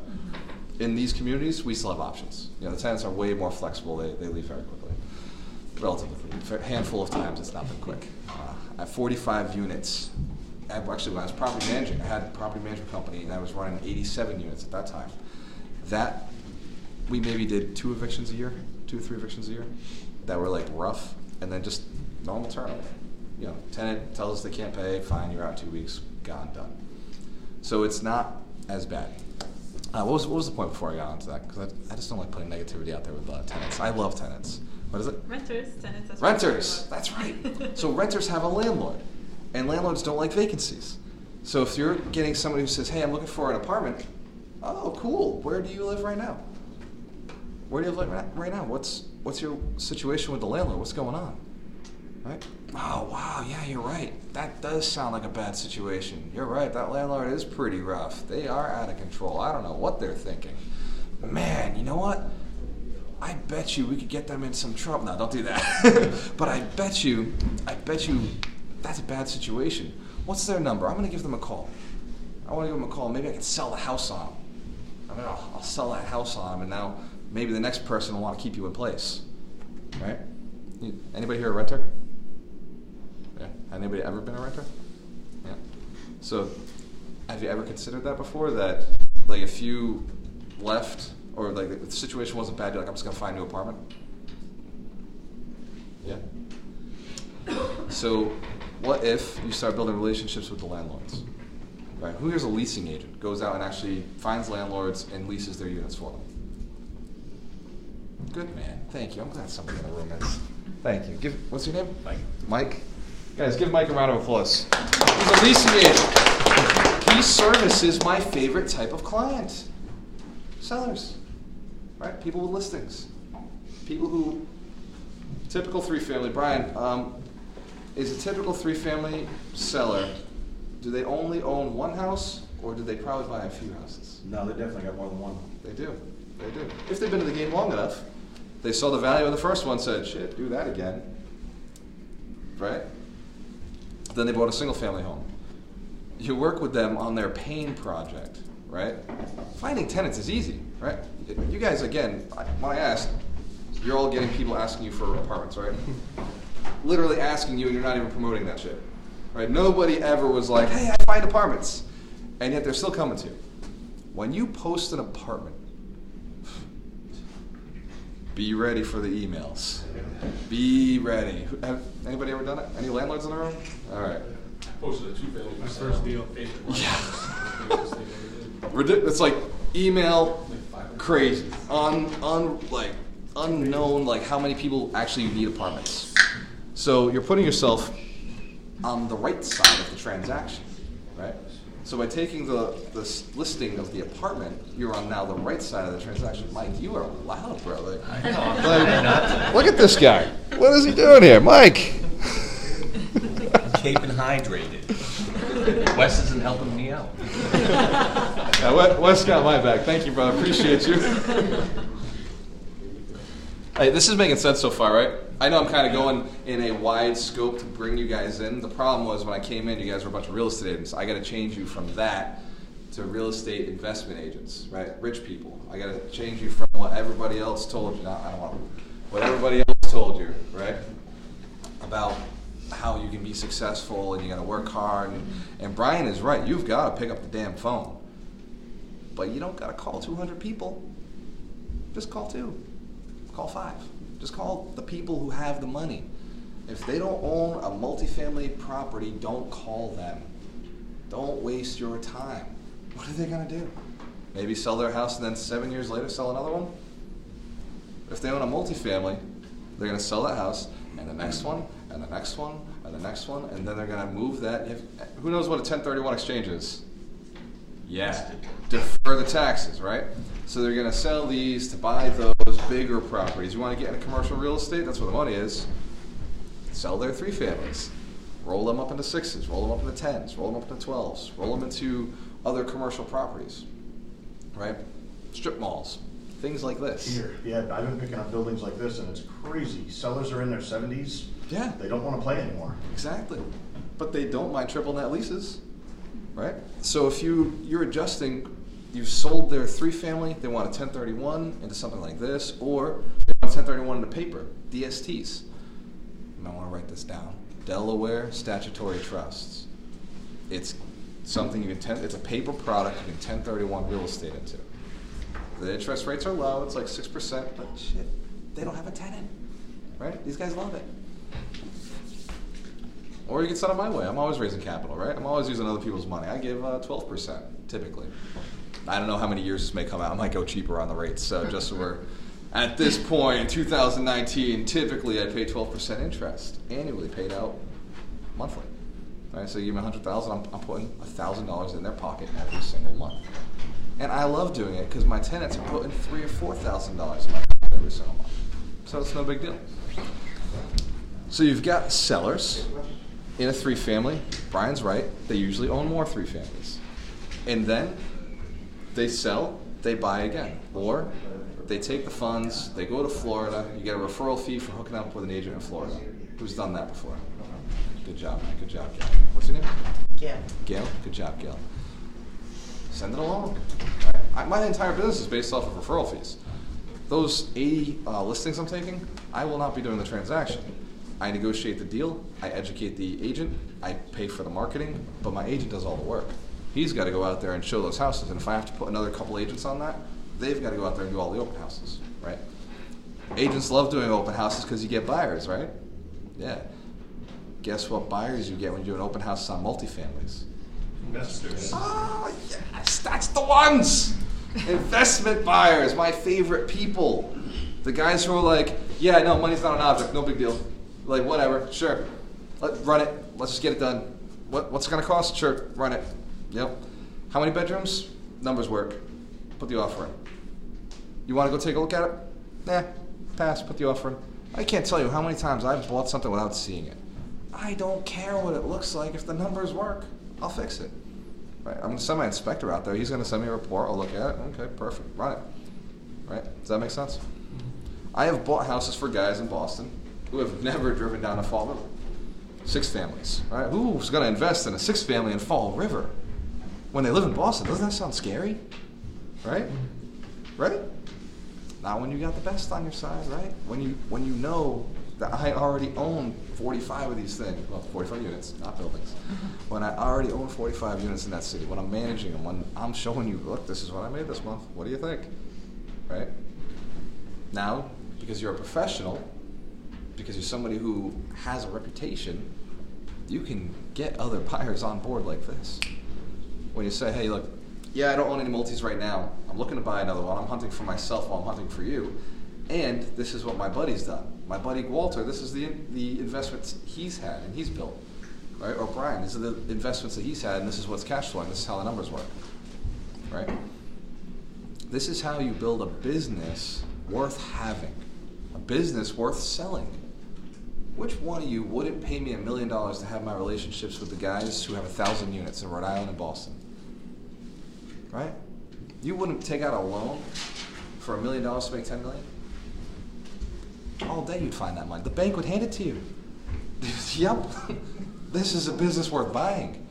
S1: In these communities, we still have options. You know, the tenants are way more flexible. They leave very quickly, relatively quickly. A handful of times, it's not been quick. At 45 units, actually when I was property managing, I had a property management company, and I was running 87 units at that time. That, we maybe did 2 evictions a year, 2 or 3 evictions a year, that were like rough, and then just normal turnover. You know, tenant tells us they can't pay, fine, you're out 2 weeks, gone, done. So it's not as bad. What was the point before I got onto that? Because I just don't like putting negativity out there with tenants. I love tenants. What is it?
S4: Renters, tenants. That's
S1: Renters, that's right. So renters have a landlord, and landlords don't like vacancies. So if you're getting somebody who says, hey, I'm looking for an apartment, oh, cool, where do you live right now? Where do you live right now? What's your situation with the landlord? What's going on? Right? Oh, wow, yeah, you're right. That does sound like a bad situation. You're right, that landlord is pretty rough. They are out of control. I don't know what they're thinking. Man, you know what? I bet you we could get them in some trouble. No, don't do that. But I bet you that's a bad situation. What's their number? I'm going to give them a call. I want to give them a call. Maybe I can sell the house on them. I mean, I'll sell that house on them, and now maybe the next person will want to keep you in place. Right? Anybody here a renter? Yeah. Anybody ever been a renter? Yeah. So, have you ever considered that before? That, like, if you left, or like if the situation wasn't bad, you're like, I'm just gonna find a new apartment? Yeah. So, what if you start building relationships with the landlords? Right? Who here's a leasing agent? Goes out and actually finds landlords and leases their units for them. Good man. Thank you. I'm glad somebody in the room is. Thank you. What's your name?
S3: Mike.
S1: Mike? Guys, give Mike a round of applause. He's a leasing agent. He services my favorite type of client. Sellers. Right? People with listings. People who, typical 3-family. Brian, is a typical 3-family seller, do they only own one house, or do they probably buy a few houses?
S2: No, they definitely got more than one.
S1: They do. They do. If they've been in the game long enough, they saw the value of the first one, said, shit, do that again. Right? Then they bought a single family home. You work with them on their pain project, right? Finding tenants is easy, right? You guys, again, when I asked, you're all getting people asking you for apartments, right? Literally asking you, and you're not even promoting that shit, right? Nobody ever was like, hey, I find apartments. And yet they're still coming to you. When you post an apartment, be ready for the emails. Be ready. Have anybody ever done it? Any landlords in the room? All right.
S6: I posted a 2-family. My first deal.
S1: Yeah. It's like email crazy. Unknown, like how many people actually need apartments. So you're putting yourself on the right side of the transaction, right? So by taking the listing of the apartment, you're on now the right side of the transaction. Mike, you are loud, bro.
S3: I know.
S1: Look at this guy. What is he doing here? Mike!
S3: Cape and hydrated. Wes isn't helping me out.
S1: Yeah, Wes got my back. Thank you, brother. Appreciate you. Hey, this is making sense so far, right? I know I'm kind of going in a wide scope to bring you guys in. The problem was when I came in, you guys were a bunch of real estate agents. I got to change you from that to real estate investment agents, right? Rich people. I got to change you from what everybody else told you. I don't want what everybody else told you, right? About how you can be successful and you got to work hard. And Brian is right. You've got to pick up the damn phone. But you don't got to call 200 people. Just call 2. Call 5. Just call the people who have the money. If they don't own a multifamily property, don't call them. Don't waste your time. What are they going to do? Maybe sell their house and then 7 years later sell another one. If they own a multifamily, they're going to sell that house and the next one and the next one and the next one, and then they're going to move that. Who knows what a 1031 exchange is? Yeah, defer the taxes, right? So they're going to sell these to buy those bigger properties. You want to get into commercial real estate? That's where the money is. Sell their 3 families. Roll them up into 6s, roll them up into 10s, roll them up into 12s, roll them into other commercial properties, right? Strip malls, things like this.
S2: Here, yeah, I've been picking up buildings like this, and it's crazy. Sellers are in their 70s.
S1: Yeah.
S2: They don't want to play anymore.
S1: Exactly. But they don't mind triple net leases, right? So if you're adjusting, you've sold their 3 family, they want a 1031 into something like this, or they want a 1031 into paper, DSTs. You might want to write this down. Delaware Statutory Trusts. It's something you can it's a paper product you can 1031 real estate into. The interest rates are low, it's like 6%, but shit, they don't have a tenant, right? These guys love it. Or you can sell it my way. I'm always raising capital, right? I'm always using other people's money. I give 12%, typically. I don't know how many years this may come out. I might go cheaper on the rates, so just so we're at this point in 2019, typically I pay 12% interest annually, paid out monthly. Right, so you give me $100,000, I'm putting $1,000 in their pocket every single month. And I love doing it because my tenants are putting $3,000 or $4,000 in my pocket every single month. So it's no big deal. So you've got sellers in a 3 family. Brian's right, they usually own more 3 families. And then they sell, they buy again. Or they take the funds, they go to Florida, you get a referral fee for hooking up with an agent in Florida. Who's done that before? Good job, man. Good job, Gail. What's your name?
S5: Gail.
S1: Gail? Good job, Gail. Send it along. Right? My entire business is based off of referral fees. Those 80 listings I'm taking, I will not be doing the transaction. I negotiate the deal, I educate the agent, I pay for the marketing, but my agent does all the work. He's got to go out there and show those houses, and if I have to put another couple agents on that, they've got to go out there and do all the open houses, right? Agents love doing open houses because you get buyers, right? Yeah. Guess what buyers you get when you do an open house on multifamilies?
S6: Investors.
S1: Oh, yes, that's the ones! Investment buyers, my favorite people. The guys who are like, yeah, no, money's not an object, no big deal. Like, whatever, sure. Run it, let's just get it done. What's it gonna cost? Sure, run it. Yep. How many bedrooms? Numbers work. Put the offer in. You wanna go take a look at it? Nah, pass, put the offer in. I can't tell you how many times I've bought something without seeing it. I don't care what it looks like. If the numbers work, I'll fix it. Right? I'm going to send my inspector out there. He's going to send me a report. I'll look at it. Okay, perfect. Run it. Right? Does that make sense? I have bought houses for guys in Boston who have never driven down a Fall River. 6 families. Right? Who's going to invest in a 6 family in Fall River when they live in Boston? Doesn't that sound scary? Right? Right? Not when you got the best on your side, right? When you know that I already own 45 of these things, well, 45 units, not buildings. When I already own 45 units in that city, when I'm managing them, when I'm showing you, look, this is what I made this month. What do you think? Right? Now, because you're a professional, because you're somebody who has a reputation, you can get other buyers on board like this. When you say, hey, look, yeah, I don't own any multis right now. I'm looking to buy another one. I'm hunting for myself while I'm hunting for you. And this is what my buddy's done. My buddy Walter, this is the investments he's had and he's built. Right? Or Brian, these are the investments that he's had and this is what's cash flowing. This is how the numbers work. Right? This is how you build a business worth having. A business worth selling. Which one of you wouldn't pay me $1 million to have my relationships with the guys who have 1,000 units in Rhode Island and Boston? Right? You wouldn't take out a loan for $1 million to make $10 million? All day you'd find that money. The bank would hand it to you. Yep. This is a business worth buying.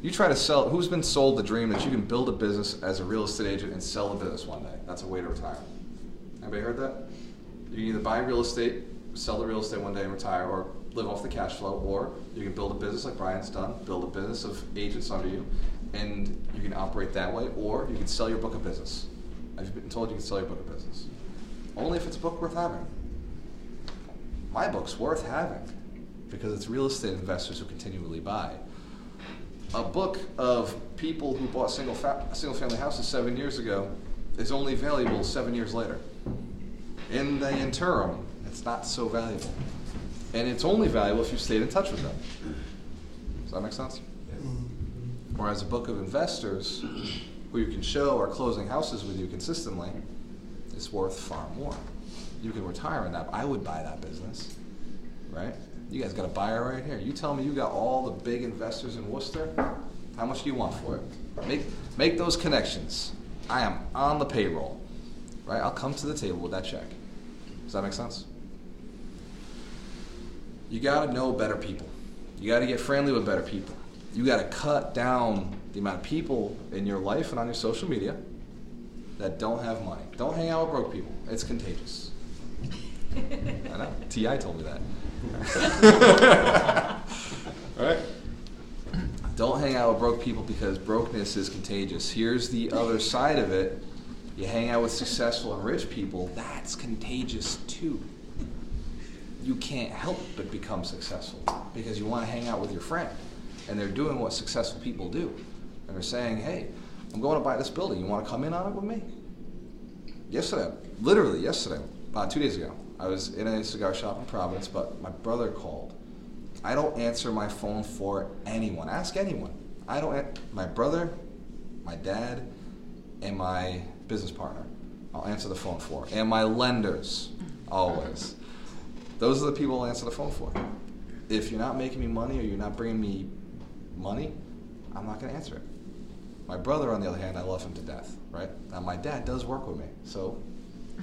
S1: You try to sell, who's been sold the dream that you can build a business as a real estate agent and sell the business one day? That's a way to retire. Anybody heard that? You can either buy real estate, sell the real estate one day and retire, or live off the cash flow, or you can build a business like Brian's done, build a business of agents under you, and you can operate that way, or you can sell your book of business. I've been told you can sell your book of business. Only if it's a book worth having. My book's worth having because it's real estate investors who continually buy. A book of people who bought single-family houses 7 years ago is only valuable 7 years later. In the interim, it's not so valuable. And it's only valuable if you stayed in touch with them. Does that make sense? Whereas a book of investors, who you can show are closing houses with you consistently, is worth far more. You can retire in that. I would buy that business, right? You guys got a buyer right here. You tell me you got all the big investors in Worcester. How much do you want for it? Make those connections. I am on the payroll, right? I'll come to the table with that check. Does that make sense? You got to know better people. You got to get friendly with better people. You got to cut down the amount of people in your life and on your social media that don't have money. Don't hang out with broke people. It's contagious. I know. T.I. told me that. All right? Don't hang out with broke people because brokenness is contagious. Here's the other side of it. You hang out with successful and rich people, that's contagious too. You can't help but become successful because you want to hang out with your friend. And they're doing what successful people do. And they're saying, hey, I'm going to buy this building. You want to come in on it with me? Yesterday, literally yesterday, 2 days ago, I was in a cigar shop in Providence, but my brother called. I don't answer my phone for anyone. Ask anyone. My brother, my dad, and my business partner, I'll answer the phone for. And my lenders, always. Those are the people I'll answer the phone for. If you're not making me money or you're not bringing me money, I'm not going to answer it. My brother, on the other hand, I love him to death, right? Now, my dad does work with me, so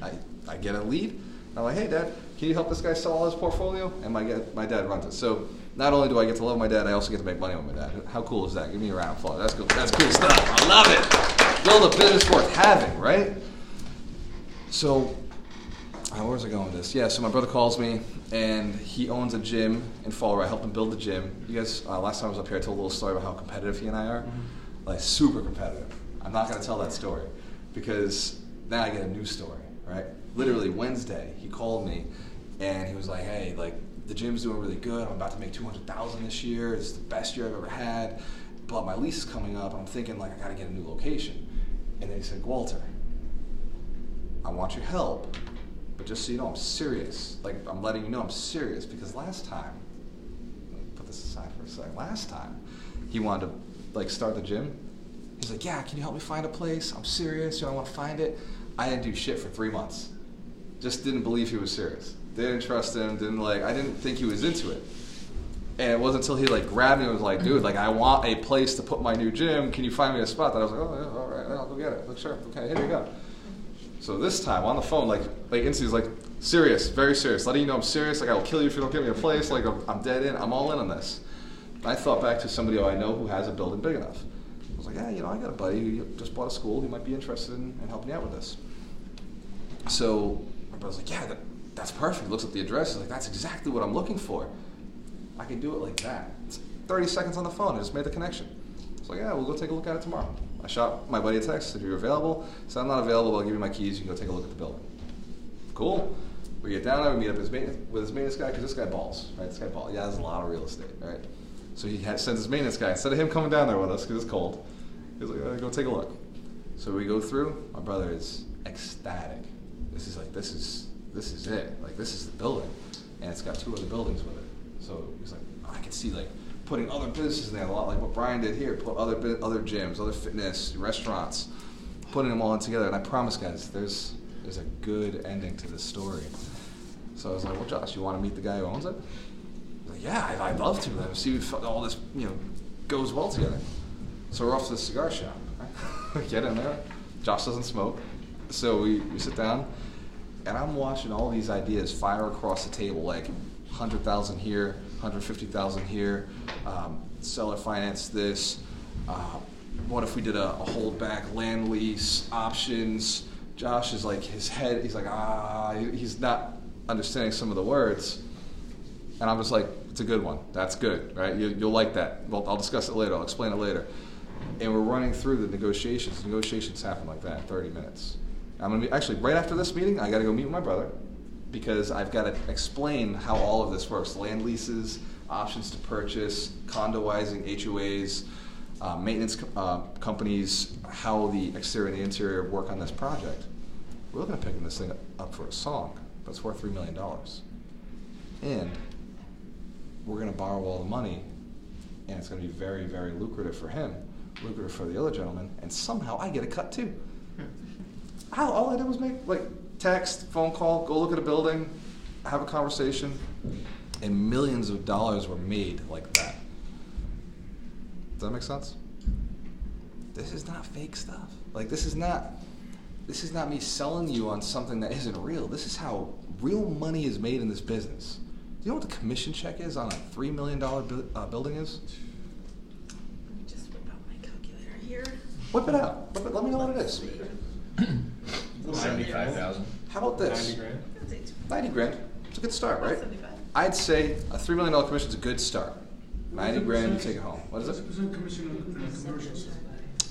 S1: I get a lead. I'm like, hey, Dad, can you help this guy sell all his portfolio? And my dad runs it. So not only do I get to love my dad, I also get to make money with my dad. How cool is that? Give me a round of applause. That's cool. That's cool stuff. I love it. Build a business worth having, right? So where was I going with this? Yeah, so my brother calls me, and he owns a gym in Fall River. I helped him build the gym. You guys, last time I was up here, I told a little story about how competitive he and I are. Like, super competitive. I'm not going to tell that story because now I get a new story, right? Literally Wednesday, he called me, and he was like, hey, like, the gym's doing really good. I'm about to make $200,000 this year. It's the best year I've ever had. But my lease is coming up, and I'm thinking, like, I got to get a new location. And then he said, Walter, I want your help, but just so you know, I'm serious. Like, I'm letting you know I'm serious because last time, let me put this aside for a second. Last time, he wanted to, like, start the gym. He's like, yeah, can you help me find a place? I'm serious. I want to find it. I didn't do shit for 3 months. Just didn't believe he was serious. Didn't trust him. I didn't think he was into it. And it wasn't until he like grabbed me and was like, dude, like I want a place to put my new gym. Can you find me a spot? That I was like, oh, yeah, all right, I'll go get it. Like, sure, okay, here you go. So this time on the phone, like instantly was like, serious, very serious. Letting you know I'm serious. Like I will kill you if you don't give me a place. Like I'm dead in. I'm all in on this. I thought back to somebody I know who has a building big enough. I was like, yeah, I got a buddy who just bought a school. He might be interested in helping you out with this. So my brother's like, yeah, that's perfect. He looks at the address. He's like, that's exactly what I'm looking for. I can do it like that. It's 30 seconds on the phone. I just made the connection. It's like, yeah, we'll go take a look at it tomorrow. I shot my buddy a text. Said, you're available? Said, I'm not available. I'll give you my keys. You can go take a look at the building. Cool. We get down there. We meet up with his maintenance guy because this guy balls, right? This guy balls. Yeah, has a lot of real estate, right? So he sends his maintenance guy. Instead of him coming down there with us because it's cold, he's like, go take a look. So we go through. My brother is ecstatic. This is it. Like, this is the building. And it's got 2 other buildings with it. So he's like, I can see like putting other businesses in there, a lot like what Brian did here, put other gyms, other fitness, restaurants, putting them all in together. And I promise, guys, there's a good ending to this story. So I was like, well, Josh, you want to meet the guy who owns it? He's like, yeah, I'd love to. Let's see if all this, goes well together. So we're off to the cigar shop. Right? Get in there. Josh doesn't smoke. So we sit down, and I'm watching all these ideas fire across the table, like 100,000 here, 150,000 here, seller finance this. What if we did a holdback land lease, options? Josh is like, he's like, he's not understanding some of the words. And I'm just like, it's a good one. That's good, right? You'll like that. Well, I'll discuss it later. I'll explain it later. And we're running through the negotiations. Negotiations happen like that in 30 minutes. I'm going to be, actually, right after this meeting, I got to go meet with my brother because I've got to explain how all of this works. Land leases, options to purchase, condoizing, HOAs, maintenance companies, how the exterior and the interior work on this project. We're looking at picking this thing up for a song, but it's worth $3 million. And we're going to borrow all the money, and it's going to be very, very lucrative for him, lucrative for the other gentleman, and somehow I get a cut too. All I did was make, like, text, phone call, go look at a building, have a conversation, and millions of dollars were made like that. Does that make sense? This is not fake stuff. Like, this is not me selling you on something that isn't real. This is how real money is made in this business. Do you know what the commission check is on a $3 million building is?
S4: Let me just whip out my calculator here.
S1: Whip it out. Let me know what it is.
S3: 75,000.
S1: How about this?
S6: 90 grand.
S1: 90 grand. It's a good start, right?
S4: 75.
S1: I'd say a $3 million commission is a good start. 90 grand to take it home. What is it?
S6: What's the percent commission on the commercials?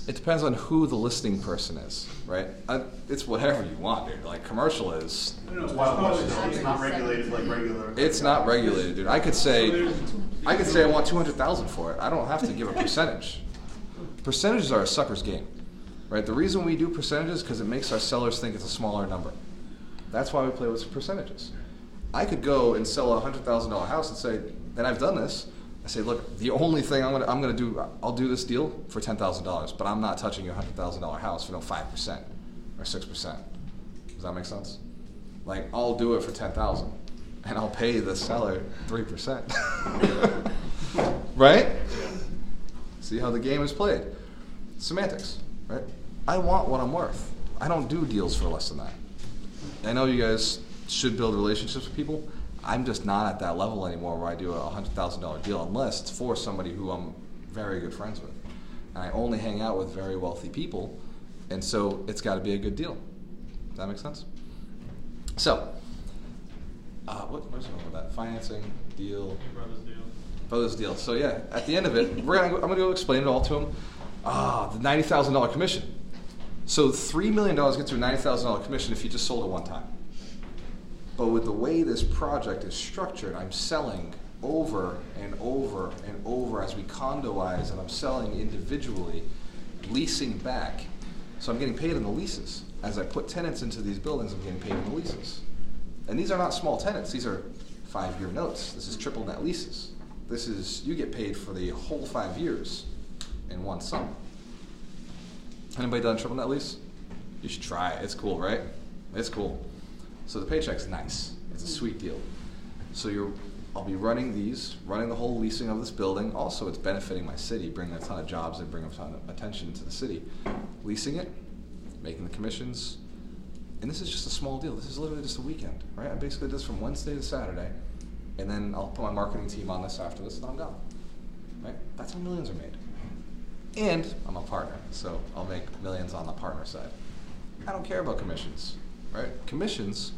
S1: It depends on who the listing person is, right? It's whatever you want, dude. Like, commercial is,
S2: It's Wild West. It's not regulated like regular.
S1: it's not regulated, dude. I could say I want 200,000 for it. I don't have to give a percentage. Percentages are a sucker's game, right? The reason we do percentages is because it makes our sellers think it's a smaller number. That's why we play with percentages. I could go and sell a $100,000 house and say, and I've done this. I say, look, the only thing I'm gonna do, I'll do this deal for $10,000, but I'm not touching your $100,000 house for no 5% or 6%. Does that make sense? Like, I'll do it for $10,000, and I'll pay the seller 3%. Right? See how the game is played. Semantics, right? I want what I'm worth. I don't do deals for less than that. I know you guys should build relationships with people. I'm just not at that level anymore where I do a $100,000 deal unless it's for somebody who I'm very good friends with. And I only hang out with very wealthy people, and so it's got to be a good deal. Does that make sense? So, where's it going with that? Financing, deal. Brothers deal. So yeah, at the end of it, I'm going to go explain it all to him. The $90,000 commission. So $3 million gets you a $90,000 commission if you just sold it one time. But with the way this project is structured, I'm selling over and over and over as we condoize, and I'm selling individually, leasing back. So I'm getting paid in the leases. As I put tenants into these buildings, I'm getting paid in the leases. And these are not small tenants. These are 5-year notes. This is triple net leases. This is, you get paid for the whole 5 years in one sum. Anybody done triple net lease? You should try it. It's cool, right? It's cool. So the paycheck's nice. It's a sweet deal. So I'll be running the whole leasing of this building. Also, it's benefiting my city, bringing a ton of jobs and bringing a ton of attention to the city. Leasing it, making the commissions, and this is just a small deal. This is literally just a weekend, right? I basically did this from Wednesday to Saturday, and then I'll put my marketing team on this after this, and I'm gone, right? That's how millions are made. And I'm a partner, so I'll make millions on the partner side. I don't care about commissions. Right? Commissions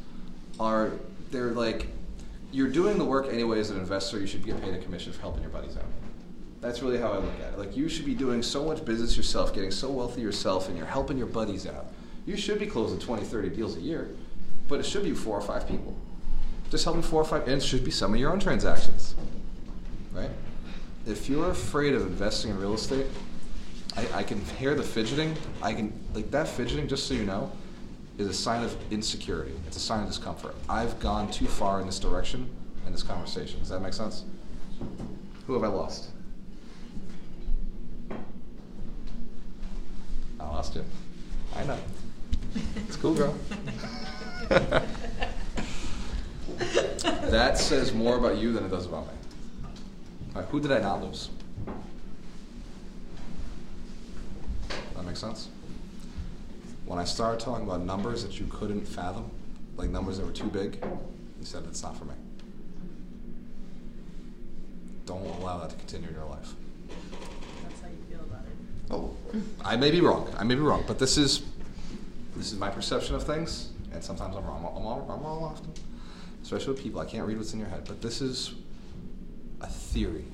S1: they're like, you're doing the work anyway as an investor, you should get paid a commission for helping your buddies out. That's really how I look at it. Like, you should be doing so much business yourself, getting so wealthy yourself, and you're helping your buddies out. You should be closing 20, 30 deals a year, but it should be 4 or 5 people. Just helping 4 or 5, and it should be some of your own transactions. Right? If you're afraid of investing in real estate, I can hear the fidgeting. That fidgeting, just so you know, is a sign of insecurity. It's a sign of discomfort. I've gone too far in this direction in this conversation. Does that make sense? Who have I lost? I lost you. I know. It's cool, girl. That says more about you than it does about me. All right, who did I not lose? That makes sense? When I started talking about numbers that you couldn't fathom, like numbers that were too big, you said it's not for me. Don't allow that to continue in your life.
S4: That's how you feel about it.
S1: Oh, I may be wrong, but this is my perception of things, and sometimes I'm wrong. I'm wrong often, especially with people. I can't read what's in your head, but this is a theory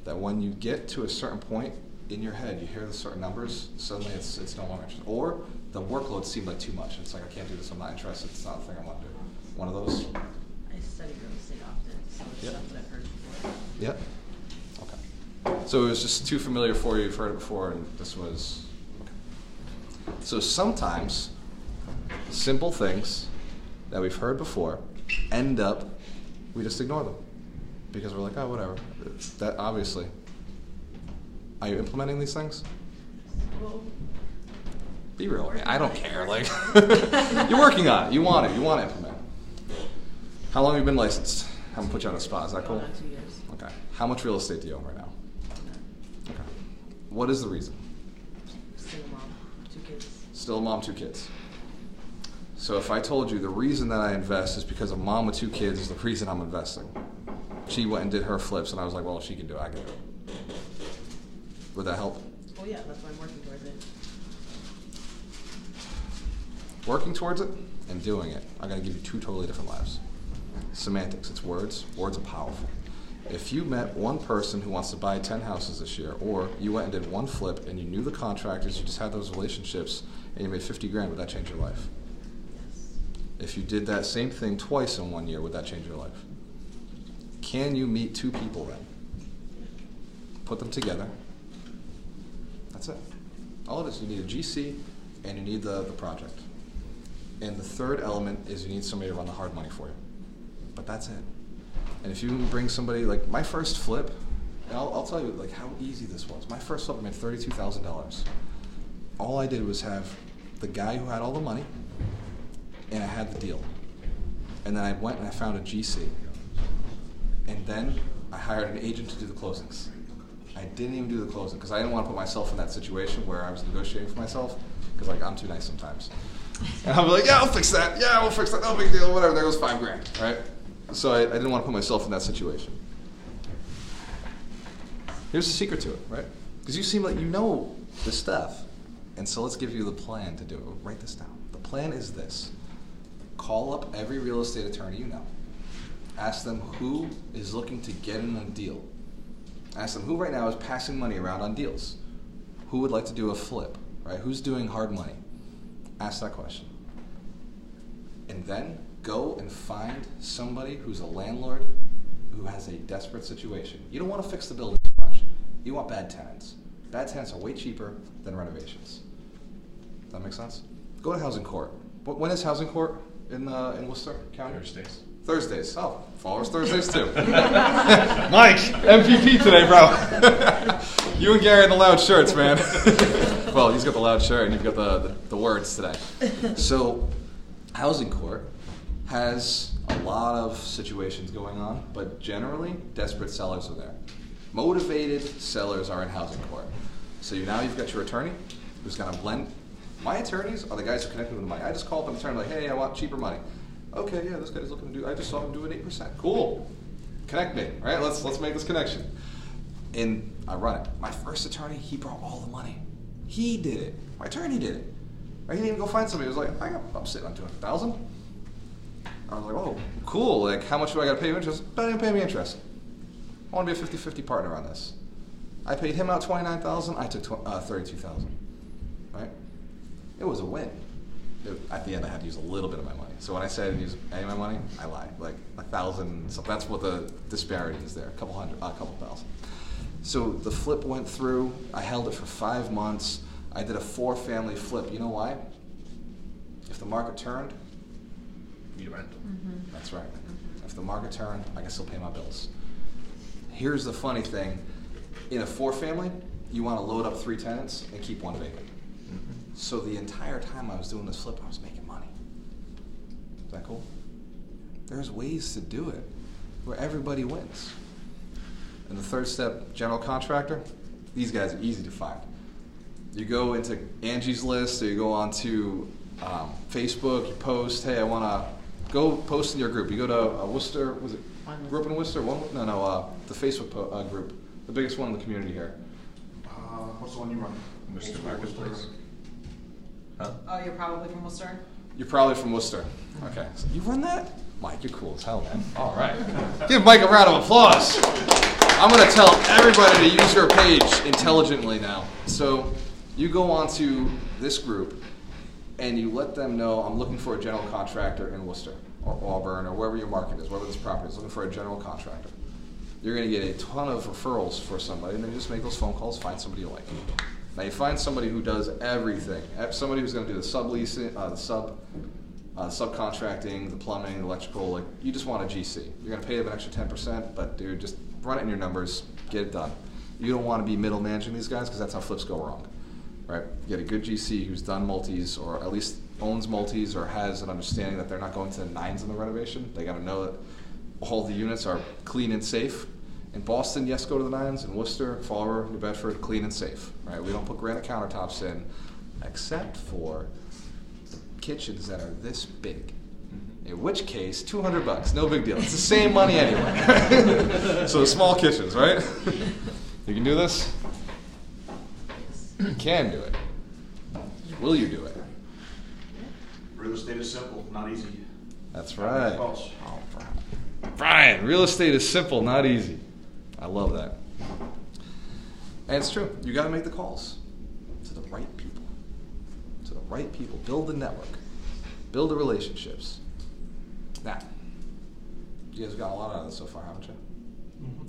S1: that when you get to a certain point in your head, you hear the certain numbers, suddenly it's no longer interesting. Or the workload seemed like too much. It's like, I can't do this, I'm not interested, it's not the thing I want to do. One of those?
S4: I study real estate often, so it's
S1: Yep.
S4: stuff that I've heard before.
S1: Yep. Okay. So it was just too familiar for you, you've heard it before, and this was, okay. So sometimes, simple things that we've heard before end up, we just ignore them. Because we're like, oh, whatever. That obviously. Are you implementing these things?
S4: Well,
S1: Be real. I don't care. Like, you're working on it. You want it. You want to implement. How long have you been licensed? I haven't put you on the spot. Is that cool?
S4: 2 years.
S1: Okay. How much real estate do you own right now? Okay. What is the reason?
S4: Single mom, 2 kids.
S1: Still a mom, 2 kids. So if I told you the reason that I invest is because a mom with 2 kids is the reason I'm investing. She went and did her flips, and I was like, well, if she can do it, I can do it. Would that help?
S4: Well, yeah, that's why I'm working towards it.
S1: Working towards it and doing it are going to give you 2 totally different lives. Semantics, it's words. Words are powerful. If you met one person who wants to buy 10 houses this year, or you went and did one flip and you knew the contractors, you just had those relationships, and you made 50 grand, would that change your life?
S4: Yes.
S1: If you did that same thing twice in 1 year, would that change your life? Can you meet 2 people then? Put them together. That's it. All it is, you need a GC and you need the project. And the third element is you need somebody to run the hard money for you. But that's it. And if you bring somebody, like my first flip, and I'll tell you like how easy this was. My first flip, I made $32,000. All I did was have the guy who had all the money, and I had the deal. And then I went and I found a GC. And then I hired an agent to do the closings. I didn't even do the closing because I didn't want to put myself in that situation where I was negotiating for myself, because like I'm too nice sometimes. And I'm like, yeah, I'll fix that. Yeah, we'll fix that. No big deal. Whatever. There goes $5 grand, right? So I didn't want to put myself in that situation. Here's the secret to it, right? Because you seem like you know the stuff. And so let's give you the plan to do it. Write this down. The plan is this. Call up every real estate attorney you know. Ask them who is looking to get in a deal. Ask them who right now is passing money around on deals. Who would like to do a flip, right? Who's doing hard money? Ask that question. And then go and find somebody who's a landlord who has a desperate situation. You don't want to fix the building too much. You want bad tenants. Bad tenants are way cheaper than renovations. Does that make sense? Go to housing court. When is housing court in Worcester County? Thursdays. Oh, followers Thursdays too. Mike, MVP today, bro. You and Gary in the loud shirts, man. Well, he's got the loud shirt and you've got the words today. So, housing court has a lot of situations going on, but generally, desperate sellers are there. Motivated sellers are in housing court. So now you've got your attorney who's going to blend. My attorneys are the guys who connect me with the money. I just call up an attorney like, hey, I want cheaper money. Okay, yeah, this guy's looking to do, I just saw him do an 8%. Cool. Connect me, right? Let's make this connection. And I run it. My first attorney, he brought all the money. He did it. My attorney did it. Right? He didn't even go find somebody. He was like, I'm sitting on $200,000. I was like, oh, cool. Like, how much do I got to pay you interest? Don't even pay me interest. I want to be a 50-50 partner on this. I paid him out $29,000. I took $32,000. Right? It was a win. At the end, I had to use a little bit of my money. So when I say I didn't use any of my money, I lied. Like 1,000. So that's what the disparity is there. A couple thousand. So the flip went through. I held it for 5 months. I did a 4-family flip. You know why? If the market turned,
S2: You rent.
S4: Mm-hmm.
S1: that's right. Mm-hmm. If the market turned, I can still pay my bills. Here's the funny thing. In a 4-family, you want to load up 3 tenants and keep 1 vacant. Mm-hmm. So the entire time I was doing this flip, I was making money. Is that cool? There's ways to do it where everybody wins. And the third step, general contractor, these guys are easy to find. You go into Angie's List, or you go onto Facebook, you post, hey, I want to go post in your group. You go to Worcester, was it group in Worcester? The Facebook group, the biggest one in the community here.
S2: What's the one you run?
S3: Mr. Marketplace. Huh?
S4: Oh, you're probably from Worcester?
S1: You're probably from Worcester. Okay. So you run that? Mike, you're cool as hell, man. All right. Give Mike a round of applause. I'm going to tell everybody to use your page intelligently now. So you go onto this group and you let them know I'm looking for a general contractor in Worcester or Auburn or wherever your market is, wherever this property is, looking for a general contractor. you're going to get a ton of referrals for somebody, and then you just make those phone calls, find somebody you like. Now you find somebody who does everything. Somebody who's going to do the subleasing, subcontracting, the plumbing, electrical. Like, you just want a GC. You're going to pay them an extra 10%, but dude, just run it in your numbers, get it done. You don't want to be middle managing these guys because that's how flips go wrong, right? You get a good GC who's done multis, or at least owns multis, or has an understanding that they're not going to the nines in the renovation. They got to know that all the units are clean and safe. In Boston, yes, go to the nines. In Worcester, Fall River, New Bedford, clean and safe, right? We don't put granite countertops in, except for kitchens that are this big. In which case, $200, no big deal. It's the same money anyway. So the small kitchens, right? You can do this? You can do it. Will you do it?
S2: Real estate is simple, not easy.
S1: That's right. Oh, Brian, real estate is simple, not easy. I love that. And it's true. You got to make the calls to the right people. To the right people. Build the network. Build the relationships. Now, you guys have got a lot out of this so far, haven't you? Mm-hmm.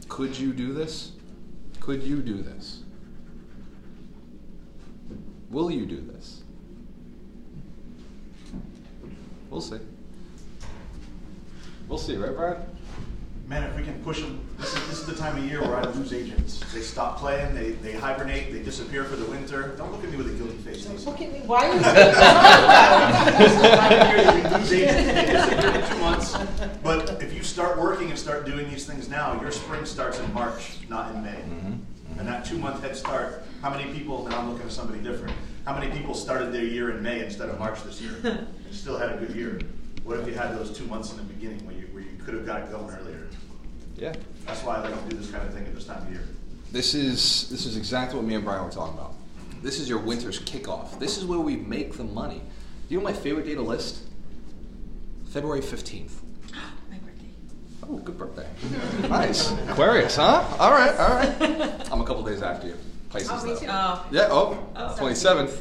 S1: Could you do this? Could you do this? Will you do this? We'll see. We'll see, right, Brian?
S2: Man, if we can push them, this is the time of year where I lose agents. They stop playing, they hibernate, they disappear for the winter. Don't look at me with a guilty face.
S4: Look at me. Why are you
S2: This is the time of year that we lose agents. They disappear for 2 months. But if you start working and start doing these things now, your spring starts in March, not in May. Mm-hmm. And that 2-month head start, how many people, and I'm looking at somebody different, how many people started their year in May instead of March this year and still had a good year? What if you had those 2 months in the beginning where you could have got it going earlier?
S1: Yeah.
S2: That's why I like to do this kind of thing at this time of year.
S1: This is exactly what me and Brian were talking about. This is your winter's kickoff. This is where we make the money. You know my favorite day to list? February 15th.
S4: My birthday.
S1: Oh, good birthday. Nice. Aquarius, huh? All right, all right. I'm a couple days after you. Pisces,
S4: Oh, me
S1: though.
S4: too.
S1: Yeah, 27th.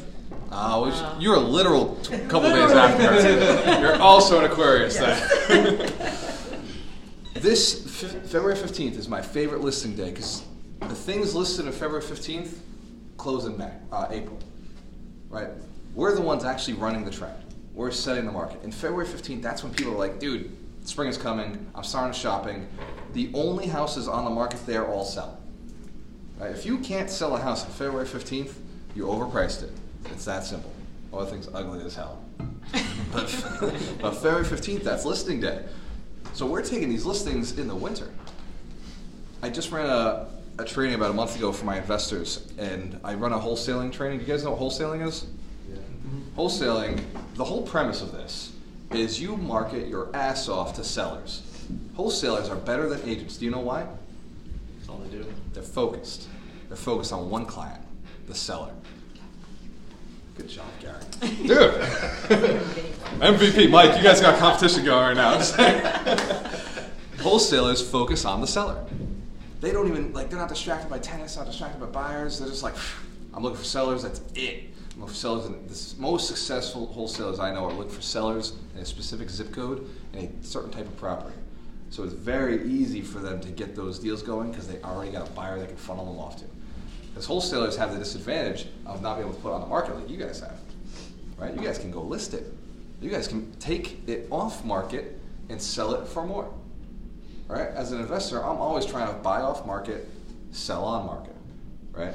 S1: You're a literal couple days after. You're also an Aquarius then. This February 15th is my favorite listing day because the things listed on February 15th close in April, right? We're the ones actually running the trend. We're setting the market. In February 15th, that's when people are like, dude, spring is coming. I'm starting shopping. The only houses on the market there all sell. Right? If you can't sell a house on February 15th, you overpriced it. It's that simple. Other things ugly as hell. But February 15th, that's listing day. So we're taking these listings in the winter. I just ran a training about a month ago for my investors, and I run a wholesaling training. Do you guys know what wholesaling is? Yeah. Mm-hmm. Wholesaling, the whole premise of this is you market your ass off to sellers. Wholesalers are better than agents. Do you know why?
S3: That's all they do.
S1: They're focused. They're focused on one client, the seller. Good job, Gary. Dude! MVP, Mike, you guys got competition going right now. Wholesalers focus on the seller. They don't even, they're not distracted by tenants, not distracted by buyers. They're just like, I'm looking for sellers, that's it. I'm looking for sellers. And the most successful wholesalers I know are looking for sellers in a specific zip code and a certain type of property. So it's very easy for them to get those deals going because they already got a buyer they can funnel them off to. Because wholesalers have the disadvantage of not being able to put it on the market like you guys have, right? You guys can go list it. You guys can take it off market and sell it for more, right? As an investor, I'm always trying to buy off market, sell on market, right?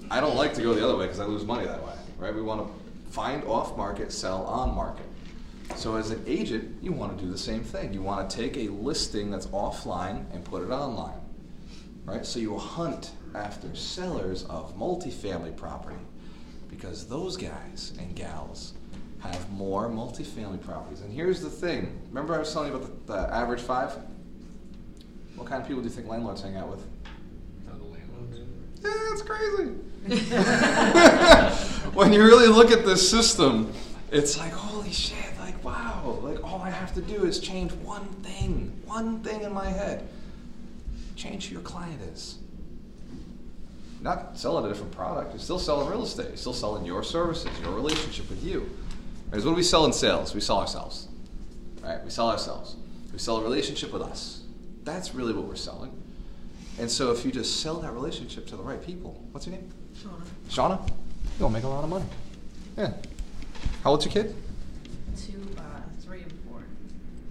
S1: I don't like to go the other way because I lose money that way, right? We want to find off market, sell on market. So as an agent, you want to do the same thing. You want to take a listing that's offline and put it online, right? So you hunt after sellers of multifamily property because those guys and gals have more multifamily properties. And here's the thing. Remember I was telling you about the average 5? What kind of people do you think landlords hang out with?
S3: The landlords.
S1: Yeah, it's crazy. When you really look at this system, it's like, holy shit, wow. All I have to do is change one thing in my head. Change who your client is. Not selling a different product. You're still selling real estate. You're still selling your services, your relationship with you. Because what do we sell in sales? We sell ourselves. Right? We sell ourselves. We sell a relationship with us. That's really what we're selling. And so if you just sell that relationship to the right people, what's your name? Shauna. Shauna? You'll make a lot of money. Yeah. How old's your kid?
S4: 3 and 4.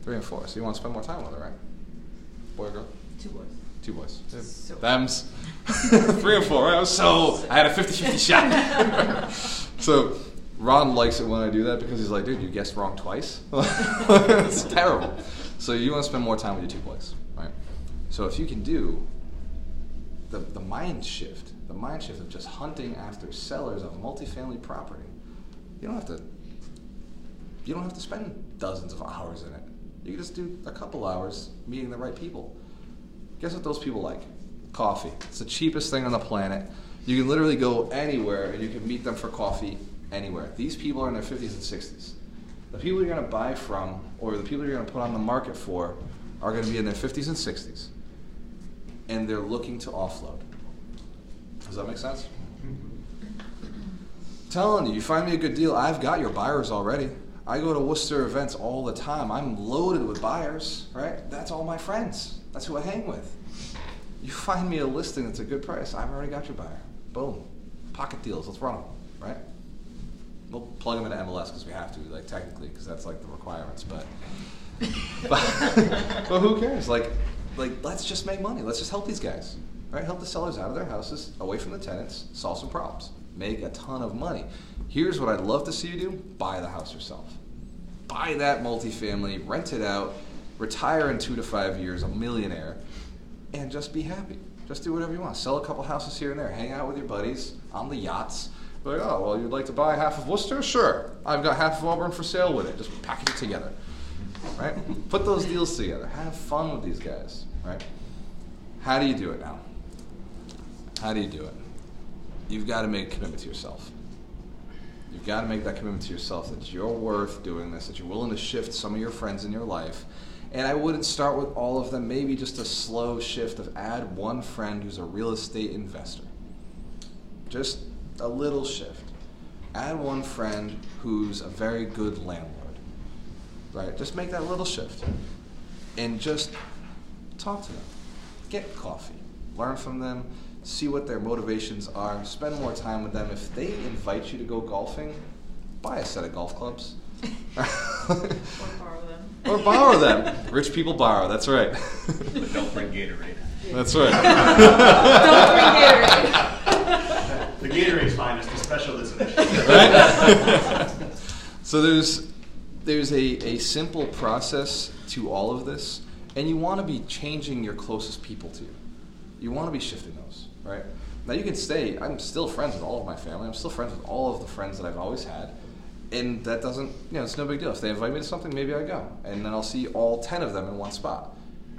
S1: 3 and 4. So you want to spend more time with her, right? Boy or girl?
S4: 2 boys.
S1: 2 boys. Yeah.
S4: So
S1: Them's 3 and 4. Right? I had a 50-50 shot. So Ron likes it when I do that because he's like, dude, you guessed wrong twice. It's terrible. So you want to spend more time with your 2 boys, right? So if you can do the mind shift of just hunting after sellers of multifamily property, you don't have to spend dozens of hours in it. You can just do a couple hours meeting the right people. Guess what those people like? Coffee. It's the cheapest thing on the planet. You can literally go anywhere and you can meet them for coffee anywhere. These people are in their 50s and 60s. The people you're going to buy from or the people you're going to put on the market for are going to be in their 50s and 60s. And they're looking to offload. Does that make sense? Telling you, you find me a good deal, I've got your buyers already. I go to Worcester events all the time. I'm loaded with buyers, right? That's all my friends. That's who I hang with. You find me a listing that's a good price, I've already got your buyer. Boom. Pocket deals, let's run them, right? We'll plug them into MLS because we have to, like technically, because that's like the requirements, but who cares? Like, let's just make money. Let's just help these guys, right? Help the sellers out of their houses, away from the tenants, solve some problems. Make a ton of money. Here's what I'd love to see you do. Buy the house yourself. Buy that multifamily, rent it out, retire in 2 to 5 years, a millionaire, and just be happy. Just do whatever you want. Sell a couple houses here and there. Hang out with your buddies on the yachts. Be like, oh, well, you'd like to buy half of Worcester? Sure. I've got half of Auburn for sale with it. Just package it together, right? Put those deals together. Have fun with these guys, right? How do you do it now? How do you do it? You've got to make a commitment to yourself. You've got to make that commitment to yourself that you're worth doing this, that you're willing to shift some of your friends in your life. And I wouldn't start with all of them, maybe just a slow shift of add one friend who's a real estate investor. Just a little shift. Add one friend who's a very good landlord, right? Just make that little shift and just talk to them. Get coffee, learn from them, see what their motivations are, spend more time with them. If they invite you to go golfing, buy a set of golf clubs.
S4: Or borrow them.
S1: Or borrow them. Rich people borrow, that's right.
S3: But don't bring Gatorade.
S1: That's right.
S4: Don't bring Gatorade.
S2: The Gatorade's fine, it's the special that's an issue.
S1: Right? So there's a simple process to all of this, and you want to be changing your closest people to you. You want to be shifting those, right? Now you can stay, I'm still friends with all of my family, I'm still friends with all of the friends that I've always had, and that doesn't, it's no big deal. If they invite me to something, maybe I go, and then I'll see all 10 of them in one spot.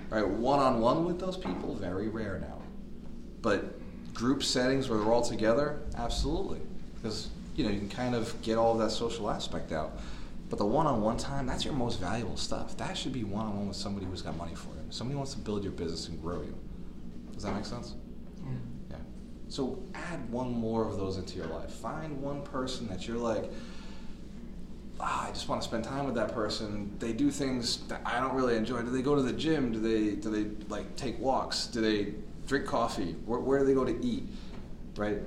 S1: Right? One-on-one with those people, very rare now. But group settings where they're all together, absolutely. Because, you can kind of get all of that social aspect out. But the one-on-one time, that's your most valuable stuff. That should be one-on-one with somebody who's got money for you. Somebody who wants to build your business and grow you. Does that make sense? Yeah. So add one more of those into your life. Find one person that you're like, I just want to spend time with that person. They do things that I don't really enjoy. Do they go to the gym? Do they like take walks? Do they drink coffee? Where do they go to eat? Right?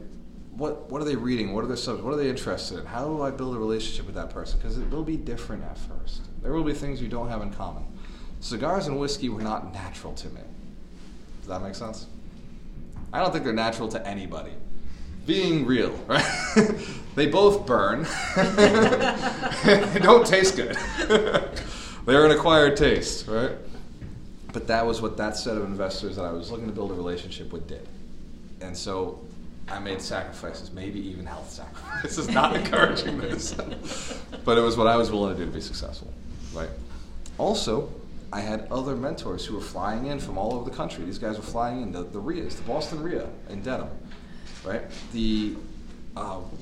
S1: What are they reading? What are their subjects? What are they interested in? How do I build a relationship with that person? Because it will be different at first. There will be things you don't have in common. Cigars and whiskey were not natural to me. Does that make sense? I don't think they're natural to anybody. Being real, right? They both burn. They don't taste good. They're an acquired taste, right? But that was what that set of investors that I was looking to build a relationship with did. And so I made sacrifices, maybe even health sacrifices, not encouraging this. But it was what I was willing to do to be successful, right? Also, I had other mentors who were flying in from all over the country. These guys were flying in, the RIAs, the Boston RIA in Dedham, right? The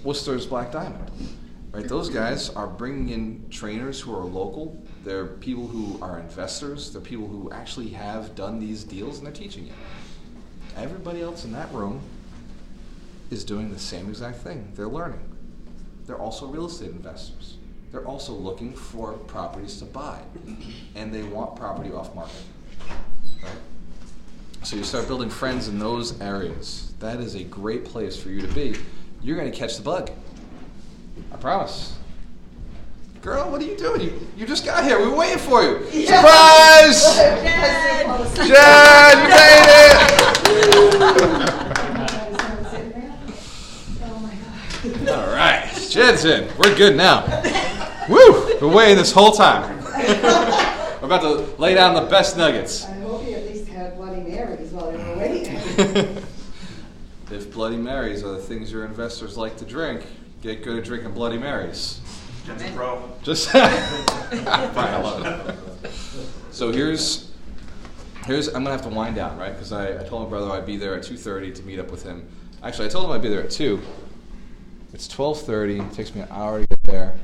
S1: Worcester's Black Diamond, right? Those guys are bringing in trainers who are local. They're people who are investors. They're people who actually have done these deals, and they're teaching it. Everybody else in that room is doing the same exact thing. They're learning. They're also real estate investors. they're also looking for properties to buy, and they want property off market. Right? So you start building friends in those areas. That is a great place for you to be. You're going to catch the bug. I promise. Girl, what are you doing? You just got here. We were waiting for you. Yeah. Surprise! Jen, you made it! All right, Jen's in. We're good now. Woo! Been waiting this whole time. We're about to lay down the best nuggets.
S5: I hope you at least had Bloody Marys while you were waiting.
S1: If Bloody Marys are the things your investors like to drink, get good at drinking Bloody Marys.
S2: Jen's a pro.
S1: Just fine, I love it. So here's I'm gonna have to wind down, right? Because I told my brother I'd be there at 2:30 to meet up with him. Actually, I told him I'd be there at 2. It's 12:30. It takes me an hour to get there.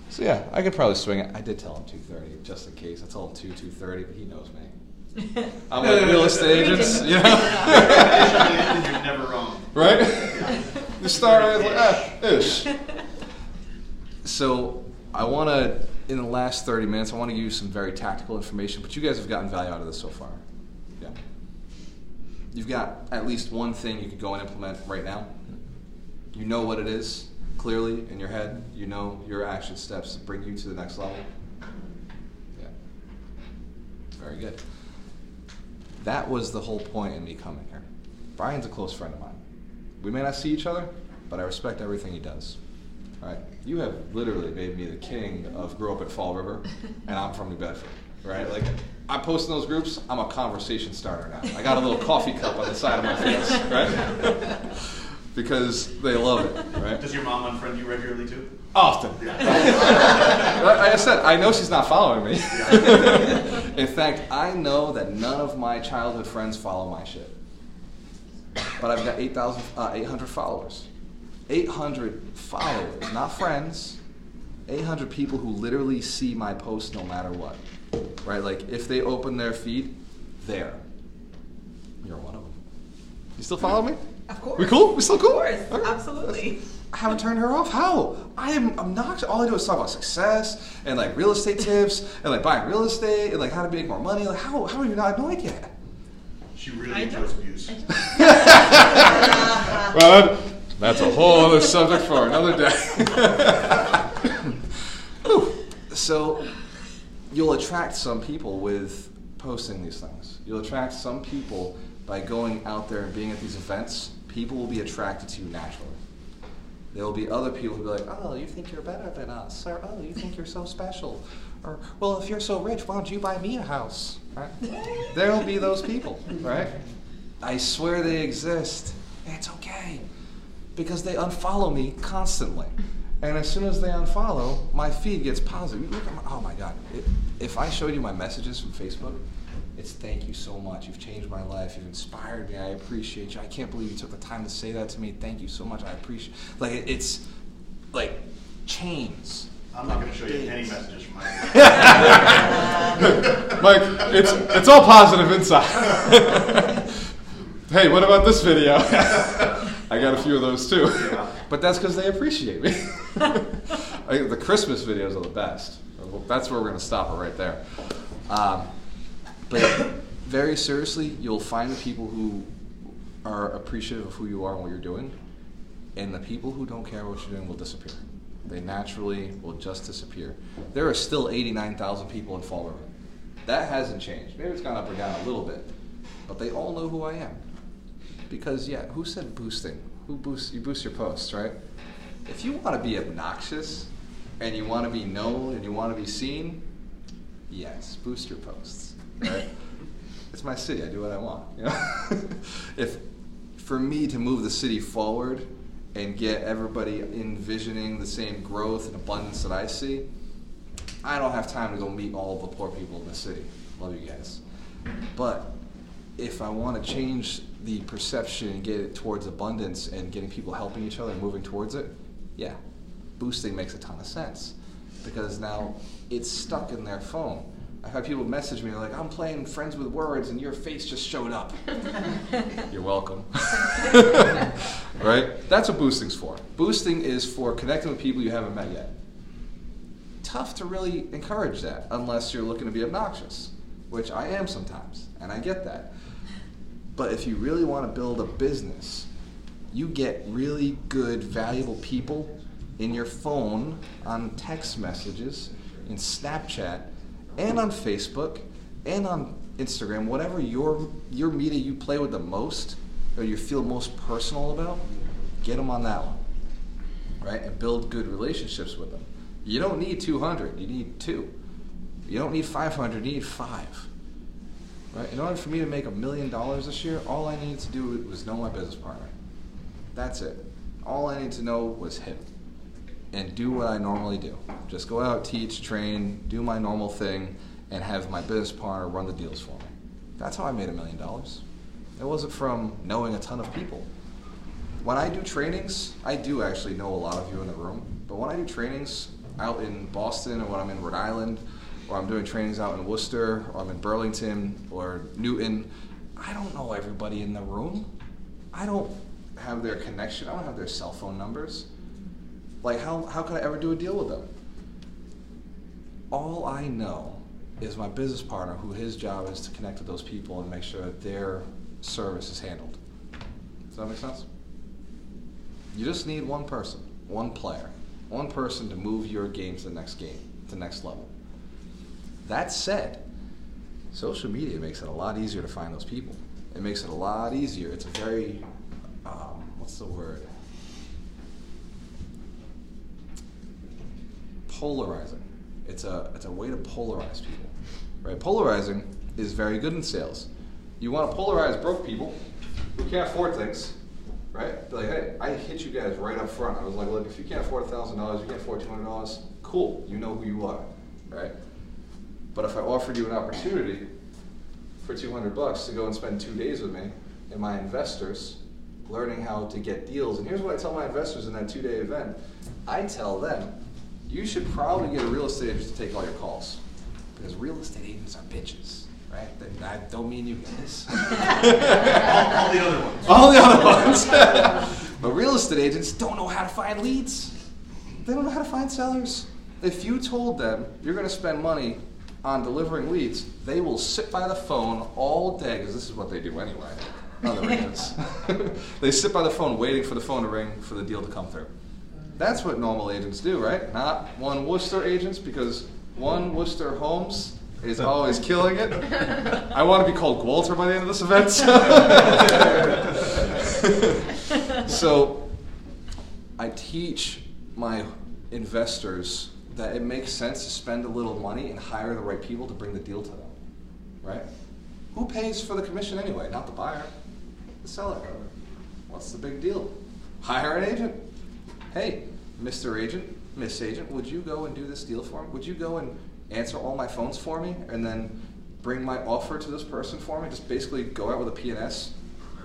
S1: So yeah, I could probably swing it. I did tell him 2:30 just in case. I told him 2:30, but he knows me. I'm like real estate agents, you know.
S2: You're never wrong.
S1: Right? You start with ish. So I want to, in the last 30 minutes, I want to give you some very tactical information, but you guys have gotten value out of this so far. Yeah. You've got at least one thing you could go and implement right now. You know what it is, clearly, in your head. You know your action steps to bring you to the next level. Yeah. Very good. That was the whole point in me coming here. Brian's a close friend of mine. We may not see each other, but I respect everything he does. All right, you have literally made me the king of grew up at Fall River, and I'm from New Bedford, right? Like, I'm posting those groups, I'm a conversation starter now. I got a little coffee cup on the side of my face, right? Because they love it, right?
S2: Does your mom unfriend you regularly too?
S1: Often.
S2: Yeah.
S1: Like I said, I know she's not following me. In fact, I know that none of my childhood friends follow my shit. But I've got 800 followers. 800 followers, not friends. 800 people who literally see my post no matter what. Right? Like, if they open their feed, there. You're one of them. You still follow me?
S7: Of course.
S1: We cool? We still cool?
S7: Of course. Absolutely.
S1: I haven't turned her off. How? I am obnoxious. All I do is talk about success and like real estate tips and like buying real estate and like how to make more money. Like how do you not have no idea?
S2: She really enjoys abuse.
S1: Well, that's a whole other subject for another day. So you'll attract some people with posting these things. You'll attract some people by going out there and being at these events. People will be attracted to you naturally. There will be other people who will be like, oh, you think you're better than us, or oh, you think you're so special, or well, if you're so rich, why don't you buy me a house? Right? There will be those people, right? I swear they exist. It's okay, because they unfollow me constantly, and as soon as they unfollow, my feed gets positive. Look at oh my God! If I showed you my messages from Facebook, it's thank you so much. You've changed my life. You've inspired me. I appreciate you. I can't believe you took the time to say that to me. Thank you so much. I appreciate. Like it's like chains.
S2: I'm not going to show you any messages from Mike.
S1: Mike, it's all positive inside. Hey, what about this video? I got a few of those too.
S2: Yeah.
S1: But that's because they appreciate me. The Christmas videos are the best. That's where we're going to stop it right there. But very seriously, you'll find the people who are appreciative of who you are and what you're doing, and the people who don't care what you're doing will disappear. They naturally will just disappear. There are still 89,000 people in Fall River. That hasn't changed. Maybe it's gone up or down a little bit, but they all know who I am. Because yeah, who said boosting? You boost your posts, right? If you want to be obnoxious and you want to be known and you want to be seen, yes, boost your posts. Right? It's my city. I do what I want. You know? If for me to move the city forward and get everybody envisioning the same growth and abundance that I see, I don't have time to go meet all of the poor people in the city. Love you guys. But if I want to change the perception and get it towards abundance and getting people helping each other and moving towards it, yeah, boosting makes a ton of sense because now it's stuck in their phone. I've had people message me like, I'm playing Friends with Words and your face just showed up. You're welcome. Right? That's what boosting's for. Boosting is for connecting with people you haven't met yet. tough to really encourage that unless you're looking to be obnoxious, which I am sometimes, and I get that. But if you really want to build a business, you get really good, valuable people in your phone, on text messages, in Snapchat, and on Facebook, and on Instagram, whatever your media you play with the most, or you feel most personal about, get them on that one, right? And build good relationships with them. You don't need 200, you need 2. You don't need 500, you need 5. Right? In order for me to make $1 million this year, all I needed to do was know my business partner. That's it. All I needed to know was him. And do what I normally do. Just go out, teach, train, do my normal thing, and have my business partner run the deals for me. That's how I made $1 million. It wasn't from knowing a ton of people. When I do trainings, I do actually know a lot of you in the room, but when I do trainings out in Boston, or when I'm in Rhode Island, or I'm doing trainings out in Worcester, or I'm in Burlington, or Newton, I don't know everybody in the room. I don't have their connection. I don't have their cell phone numbers. Like, how could I ever do a deal with them? All I know is my business partner, who his job is to connect with those people and make sure that their service is handled. Does that make sense? You just need one person, one player, one person to move your game to the next level. That said, social media makes it a lot easier to find those people. It makes it a lot easier. It's a very, what's the word? Polarizing. It's a way to polarize people, right? Polarizing is very good in sales. You want to polarize broke people who can't afford things, right? Be like, hey, I hit you guys right up front. I was like, look, if you can't afford $1,000, you can't afford $200, cool. You know who you are, right? But if I offered you an opportunity for $200 to go and spend 2 days with me and my investors learning how to get deals, and here's what I tell my investors in that 2-day event. I tell them, you should probably get a real estate agent to take all your calls, because real estate agents are bitches, right? I don't mean you guys.
S2: All the other ones.
S1: All the other ones. But real estate agents don't know how to find leads. They don't know how to find sellers. If you told them you're going to spend money on delivering leads, they will sit by the phone all day, because this is what they do anyway. Other agents. They sit by the phone waiting for the phone to ring for the deal to come through. That's what normal agents do, right? Not one Worcester agents, because one Worcester Homes is always killing it. I want to be called Walter by the end of this event. So I teach my investors that it makes sense to spend a little money and hire the right people to bring the deal to them, right? Who pays for the commission anyway? Not the buyer, the seller. What's the big deal? Hire an agent. Hey, Mr. Agent, Miss Agent, would you go and do this deal for me? Would you go and answer all my phones for me and then bring my offer to this person for me? Just basically go out with a P&S.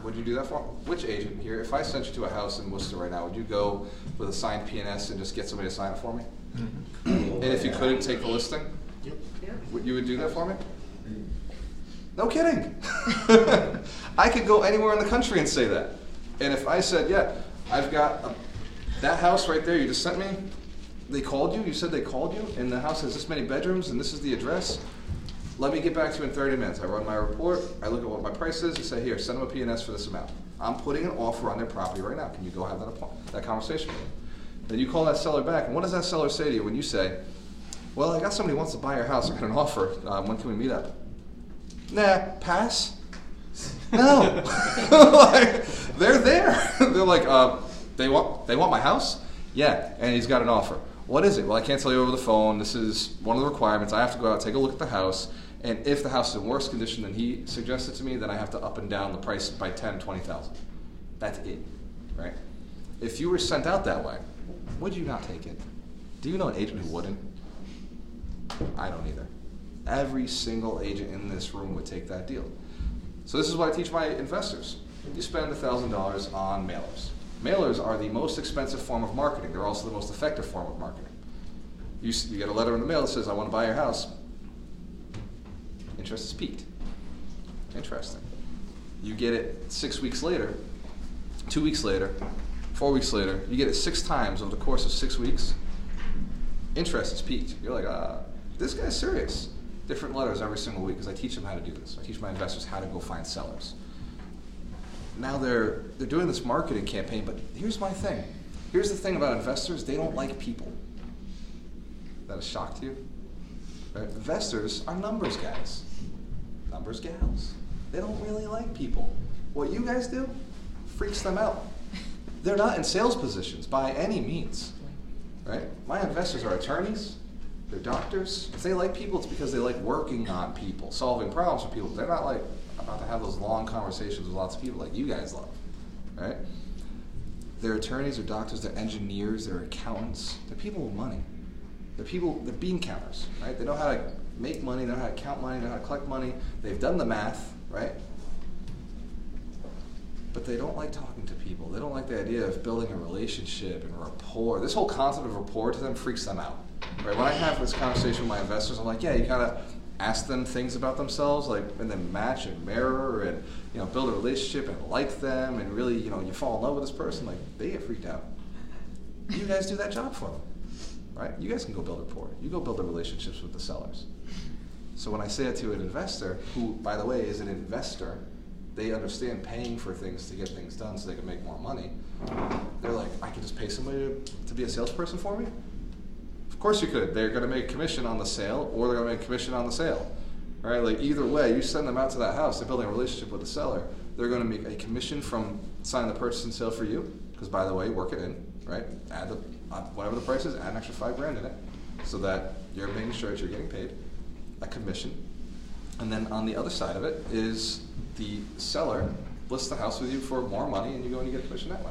S1: Would you do that for me? Which agent here? If I sent you to a house in Worcester right now, would you go with a signed P&S and just get somebody to sign it for me? Mm-hmm. And if you couldn't take the listing,
S6: Yep.
S1: you would do that for me? No kidding. I could go anywhere in the country and say that. And if I said, yeah, I've got that house right there you just sent me, they called you, you said they called you, and the house has this many bedrooms, and this is the address. Let me get back to you in 30 minutes. I run my report, I look at what my price is, and say, here, send them a P&S for this amount. I'm putting an offer on their property right now. Can you go have that conversation with them? Then you call that seller back, and what does that seller say to you when you say, well, I got somebody who wants to buy your house, I got an offer, when can we meet up? Nah, pass? No. Like, they're there. They're like, they want my house? Yeah, and he's got an offer. What is it? Well, I can't tell you over the phone. This is one of the requirements. I have to go out, take a look at the house, and if the house is in worse condition than he suggested to me, then I have to up and down the price by 10, 20,000. That's it, right? If you were sent out that way, would you not take it? Do you know an agent who wouldn't? I don't either. Every single agent in this room would take that deal. So this is what I teach my investors. You spend $1,000 on mailers. Mailers are the most expensive form of marketing. They're also the most effective form of marketing. You get a letter in the mail that says, I want to buy your house. Interest is peaked. Interesting. You get it 6 weeks later, 2 weeks later, 4 weeks later. You get it 6 times over the course of 6 weeks. interest is piqued. You're like, this guy's serious. Different letters every single week because I teach them how to do this. I teach my investors how to go find sellers. Now they're doing this marketing campaign, but here's my thing. Here's the thing about investors, they don't like people. Is that a shock to you? Right? Investors are numbers guys, numbers gals. They don't really like people. What you guys do freaks them out. They're not in sales positions by any means. Right? My investors are attorneys, they're doctors. If they like people, it's because they like working on people, solving problems for people. They're not like about to have those long conversations with lots of people like you guys love. Right? They're attorneys, they're doctors, they're engineers, they're accountants. They're people with money. They're bean counters, right? They know how to make money, they know how to count money, they know how to collect money. They've done the math, right? But they don't like talking to people. They don't like the idea of building a relationship and rapport. This whole concept of rapport to them freaks them out, right? When I have this conversation with my investors, I'm like, yeah, you gotta ask them things about themselves, like, and then match and mirror and, build a relationship and like them and really, you fall in love with this person, like, they get freaked out. You guys do that job for them, right? You guys can go build rapport. You go build the relationships with the sellers. So when I say it to an investor, who, by the way, is an investor, they understand paying for things to get things done so they can make more money. They're like, I can just pay somebody to be a salesperson for me? Of course you could. They're going to make commission on the sale, or they're going to make commission on the sale. Right? Like either way, you send them out to that house, they're building a relationship with the seller. They're going to make a commission from signing the purchase and sale for you, because by the way, work it in, right? Add the whatever the price is, add an extra $5,000 in it, so that you're making sure that you're getting paid a commission. And then on the other side of it is the seller lists the house with you for more money, and you go and you get a commission that way.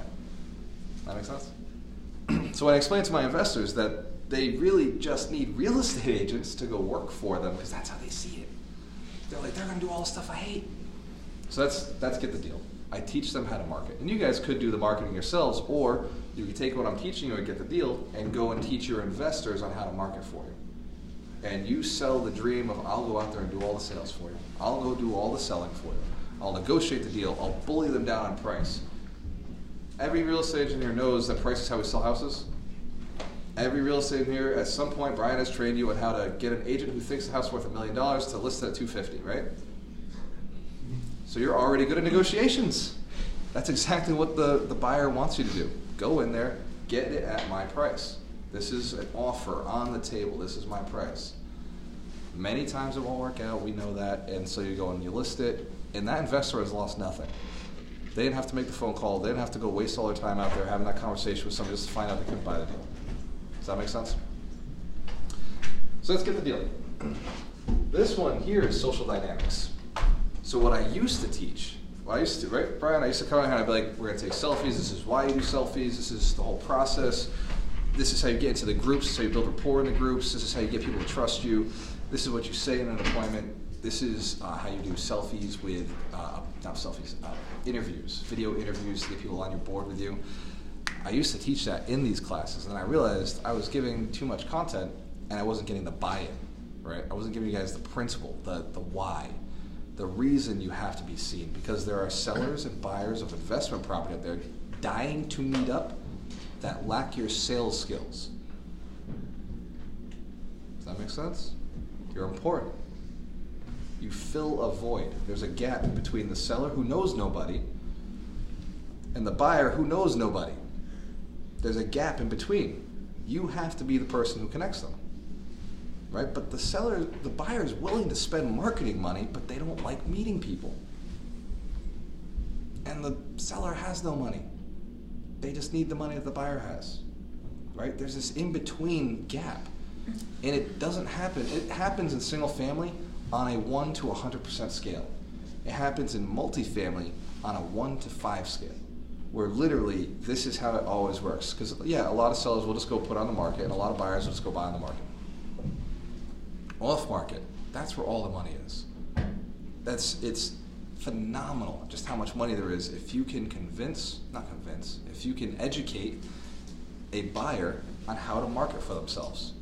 S1: That makes sense? So when I explain to my investors that they really just need real estate agents to go work for them, because that's how they see it. They're like, they're going to do all the stuff I hate. So that's get the deal. I teach them how to market. And you guys could do the marketing yourselves, or you could take what I'm teaching you and get the deal and go and teach your investors on how to market for you. And you sell the dream of, I'll go out there and do all the sales for you. I'll go do all the selling for you. I'll negotiate the deal. I'll bully them down on price. Every real estate engineer knows that price is how we sell houses. Every real estate engineer, at some point, Brian has trained you on how to get an agent who thinks the house is worth $1 million to list it at $250,000, right? So you're already good at negotiations. That's exactly what the buyer wants you to do. Go in there, get it at my price. This is an offer on the table. This is my price. Many times it won't work out. We know that. And so you go and you list it. And that investor has lost nothing. They didn't have to make the phone call. They didn't have to go waste all their time out there having that conversation with somebody just to find out they couldn't buy the deal. Does that make sense? So let's get the deal. This one here is social dynamics. So what I used to teach, right, Brian, I used to come in and I'd be like, we're going to take selfies. This is why you do selfies. This is the whole process. This is how you get into the groups. This is how you build rapport in the groups. This is how you get people to trust you. This is what you say in an appointment. This is how you do selfies with, interviews, video interviews to get people on your board with you. I used to teach that in these classes, and I realized I was giving too much content and I wasn't getting the buy-in, right? I wasn't giving you guys the principle, the why, the reason you have to be seen, because there are sellers and buyers of investment property out there dying to meet up that lack your sales skills. Does that make sense? You're important. You fill a void. There's a gap between the seller who knows nobody and the buyer who knows nobody. There's a gap in between. You have to be the person who connects them, right? But the buyer is willing to spend marketing money, but they don't like meeting people. And the seller has no money. They just need the money that the buyer has, right? There's this in-between gap. And it doesn't happen. It happens in single family on a 1 to 100% scale. It happens in multifamily on a 1 to 5 scale, where literally this is how it always works. Because yeah, a lot of sellers will just go put on the market, and a lot of buyers will just go buy on the market. Off market, that's where all the money is. It's phenomenal just how much money there is if you can if you can educate a buyer on how to market for themselves.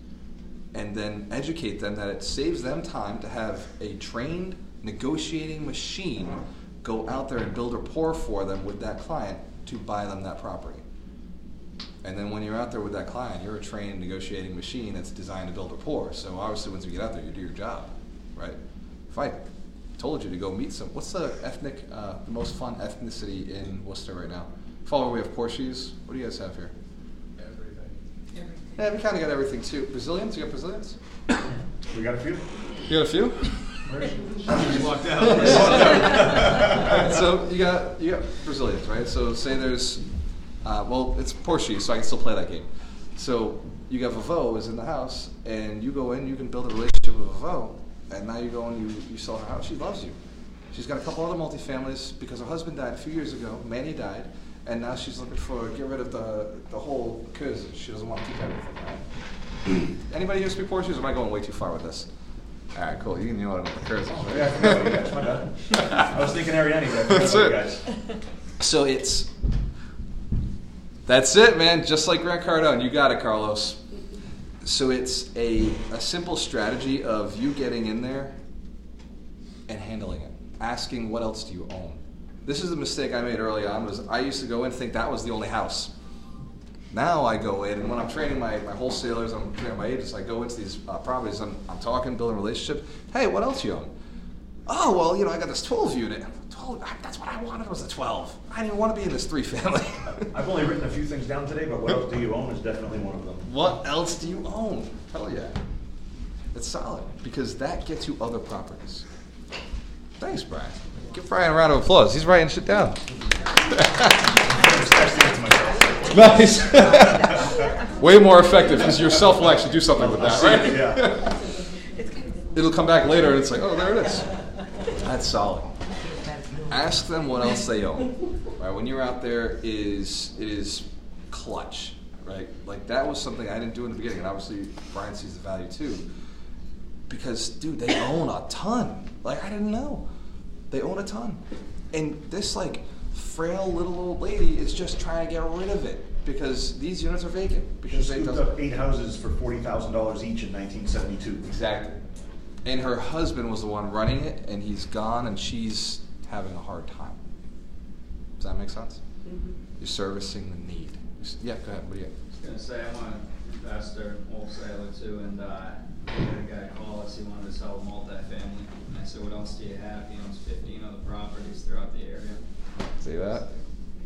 S1: And then educate them that it saves them time to have a trained negotiating machine go out there and build rapport for them with that client to buy them that property. And then when you're out there with that client, you're a trained negotiating machine that's designed to build rapport. So obviously once you get out there, you do your job, right? If I told you to go meet what's the the most fun ethnicity in Worcester right now? Follow, we have Portuguese. What do you guys have here?
S4: Everything.
S1: Yeah, we kind of got everything too. Brazilians? You got Brazilians?
S2: We got a few.
S1: You got a few?
S2: Just walked out.
S1: So you got Brazilians, right? So say there's, well, it's Portuguese, so I can still play that game. So you got Vavo is in the house, and you go in, you can build a relationship with Vavo, and now you go and you sell her house. She loves you. She's got a couple other multifamilies because her husband died a few years ago. Manny died, and now she's looking for get rid of the whole because she doesn't want to keep everything. Right? Anybody here speak Portuguese? Or am I going way too far with this? All right, cool. You know what the curse is, right?
S2: Yeah, I forgot you guys. My bad. I was thinking Ariane, but I forgot
S1: That's
S2: about
S1: it.
S2: you guys.
S1: So that's it, man. Just like Grant Cardone. You got it, Carlos. So it's a simple strategy of you getting in there and handling it. Asking, what else do you own? This is the mistake I made early on. Was I used to go in and think that was the only house. Now I go in, and when I'm training my wholesalers, I'm training my agents, I go into these properties, I'm talking, building a relationship. Hey, what else you own? Oh, well, I got this 12 unit. 12, that's what I wanted was a 12. I didn't even want to be in this 3-family.
S2: I've only written a few things down today, but what else do you own is definitely one of them.
S1: What else do you own? Hell yeah. It's solid, because that gets you other properties. Thanks, Brian. Give Brian a round of applause. He's writing shit down. Nice. Way more effective because yourself will actually do something with that, right?
S2: Yeah.
S1: It'll come back later and it's like, oh, there it is. That's solid. Ask them what else they own. Right? When you're out there, it is clutch, right? Like that was something I didn't do in the beginning, and obviously Brian sees the value too. Because, dude, they own a ton. Like I didn't know. They own a ton. And this like frail little old lady is just trying to get rid of it because these units are vacant. Because
S2: She
S1: they
S2: scooped up 8 houses for $40,000 each in 1972.
S1: Exactly. And her husband was the one running it, and he's gone, and she's having a hard time. Does that make sense?
S5: Mm-hmm.
S1: You're servicing the need. Yeah, go ahead. What do you got?
S7: I was gonna say, I'm an investor, wholesaler too, and we had a guy call us, he wanted to sell a multifamily. And I said, what else do you have? He owns 15 other properties throughout the area.
S1: See that?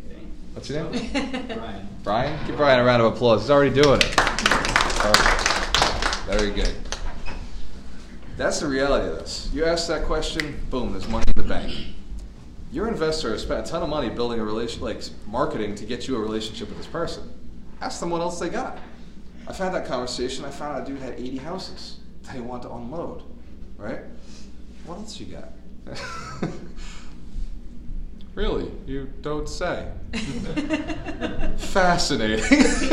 S7: Okay.
S1: What's your name?
S7: Brian.
S1: Brian? Give Brian a round of applause. He's already doing it. Perfect. Very good. That's the reality of this. You ask that question, boom, there's money in the bank. Your investor has spent a ton of money building a relationship, like marketing to get you a relationship with this person. Ask them what else they got. I've had that conversation. I found out a dude had 80 houses that he wanted to unload, right? What else you got? Really? You don't say. Fascinating. Really?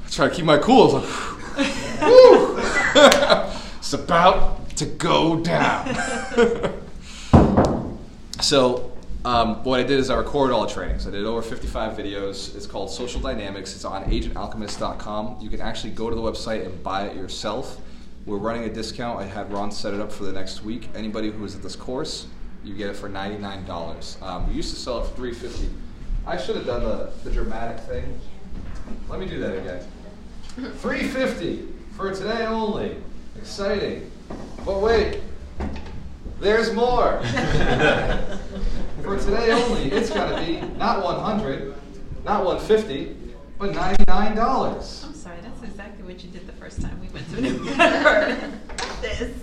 S1: I try to keep my cool. It's like, whew. It's about to go down. So what I did is I recorded all the trainings. I did over 55 videos. It's called Social Dynamics. It's on agentalchemist.com. You can actually go to the website and buy it yourself. We're running a discount. I had Ron set it up for the next week. Anybody who is at this course, you get it for $99. We used to sell it for $350. I should have done the dramatic thing. Let me do that again. $350 for today only. Exciting. But wait, there's more. For today only, it's got to be not $100, not $150, but $99.
S4: I'm sorry, that's exactly what you did the first time we went to New Bedford. This.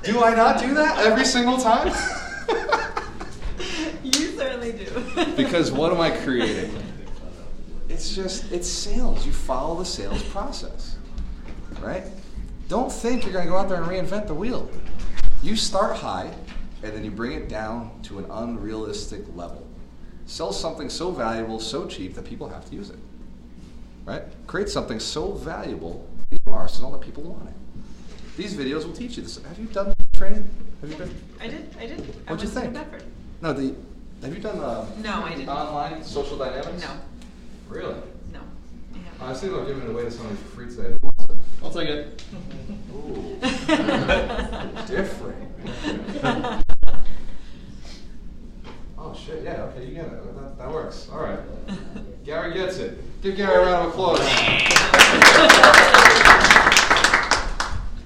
S1: Do I not do that every single time?
S4: You certainly do.
S1: Because what am I creating? It's sales. You follow the sales process, right? Don't think you're going to go out there and reinvent the wheel. You start high, and then you bring it down to an unrealistic level. Sell something so valuable, so cheap that people have to use it, right? Create something so valuable in your arsenal that people want it. These videos will teach you this. Have you done training? Have you been?
S4: I did.
S1: What'd you think?
S4: New Bedford.
S1: No, have you done
S4: No, I didn't.
S1: online social dynamics?
S4: No.
S1: Really?
S4: No. Yeah.
S1: I was thinking about giving it away to somebody for free today. Who wants it?
S3: I'll take it.
S1: Ooh. Different. Oh, shit. shit. Yeah, okay, you get it. That works. All right. Gary gets it. Give Gary a round of applause.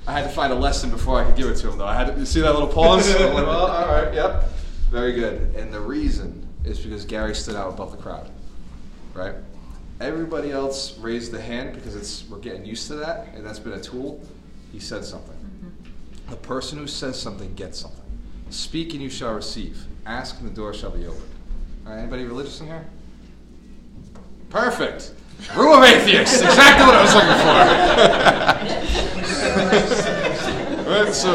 S1: I had to find a lesson before I could give it to him, though. I had to, you see that little pause? I'm like, well, all right, yep. Very good. And the reason is because Gary stood out above the crowd, right? Everybody else raised the hand because we're getting used to that, and that's been a tool. He said something. The person who says something gets something. Speak and you shall receive. Ask and the door shall be opened. All right, anybody religious in here? Perfect. Room of atheists. Exactly what I was looking for. Right, so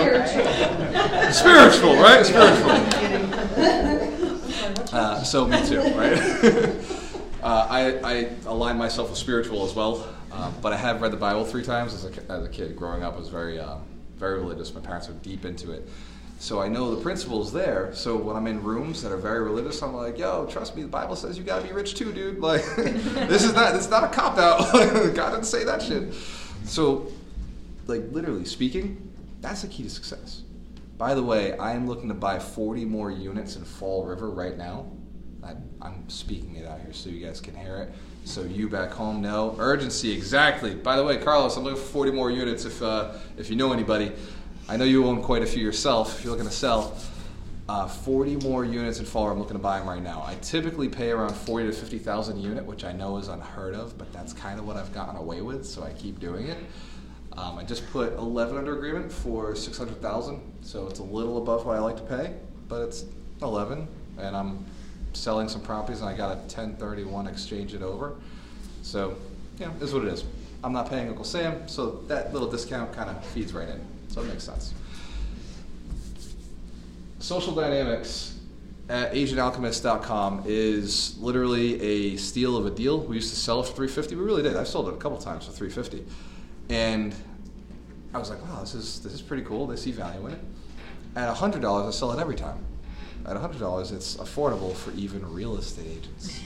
S1: spiritual, right? Spiritual. So me too, right? I align myself with spiritual as well, but I have read the Bible 3 times as a kid. Growing up, I was very religious. My parents were deep into it. So I know the principles there. So when I'm in rooms that are very religious, I'm like, yo, trust me, the Bible says you gotta be rich too, dude. Like, it's not a cop-out. God didn't say that shit. So, like, literally speaking, that's the key to success. By the way, I am looking to buy 40 more units in Fall River right now. I'm speaking it out here so you guys can hear it. So you back home know. Urgency, exactly. By the way, Carlos, I'm looking for 40 more units if you know anybody. I know you own quite a few yourself if you're looking to sell. 40 more units in Fall River, I'm looking to buy them right now. I typically pay around $40,000 to $50,000 a unit, which I know is unheard of, but that's kind of what I've gotten away with, so I keep doing it. I just put 11 under agreement for $600,000, so it's a little above what I like to pay, but it's 11, and I'm selling some properties, and I got a 1031 exchange it over. So, yeah, this is what it is. I'm not paying Uncle Sam, so that little discount kind of feeds right in. So it makes sense. Social Dynamics at AsianAlchemist.com is literally a steal of a deal. We used to sell it for $350. We really did. I've sold it a couple times for $350, and I was like, wow, this is pretty cool. They see value in it. At $100, I sell it every time. At $100, it's affordable for even real estate agents.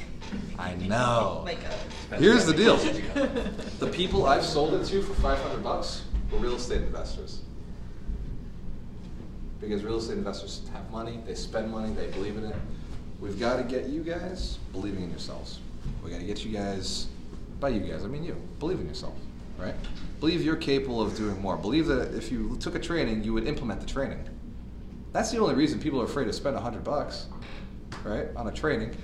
S1: I know. Here's the deal. The people I've sold it to for $500 were real estate investors. Because real estate investors have money, they spend money, they believe in it. We've got to get you guys believing in yourselves. We got to get you guys, by you guys, I mean you, believe in yourself, right? Believe you're capable of doing more. Believe that if you took a training, you would implement the training. That's the only reason people are afraid to spend $100, right, on a training,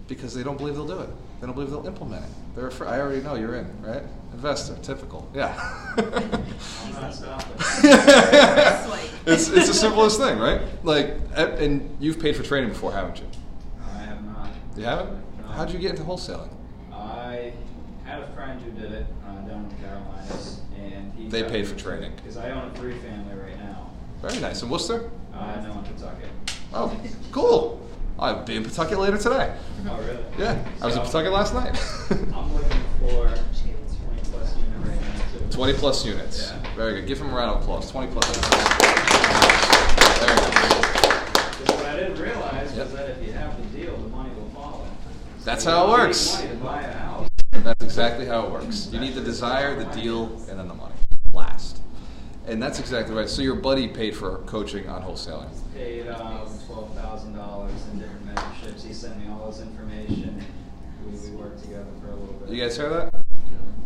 S1: because they don't believe they'll do it. They don't believe they'll implement it. They're afraid. I already know you're in, right? Investor, typical, yeah.
S7: I'm not stopping.
S1: It's the simplest thing, right? Like, and you've paid for training before, haven't you?
S7: I have not.
S1: You haven't?
S7: No.
S1: How'd you get into wholesaling?
S7: I had a friend who did it down in the Carolinas, and he.
S1: They paid for training.
S7: Because I own a 3-family right now.
S1: Very nice. In Worcester?
S7: No, in Pawtucket.
S1: Oh, cool. I'll be in Pawtucket later today.
S7: Oh, really?
S1: Yeah, I was in Pawtucket last night.
S7: I'm looking for 20+ unit right now, too.
S1: 20 plus units.
S7: Yeah.
S1: Very good. Give him a round of applause. 20 plus units. Very good.
S7: Because what I didn't realize was that if you have the deal, the money will follow.
S1: That's
S7: So
S1: how it
S7: you don't
S1: works.
S7: need money to buy a house.
S1: That's exactly how it works. You need the desire, the deal, and then the money. Last. And that's exactly right. So your buddy paid for coaching on wholesaling.
S7: Paid $12,000 in different memberships. He sent me all his information. We worked together for a little bit.
S1: You guys hear that?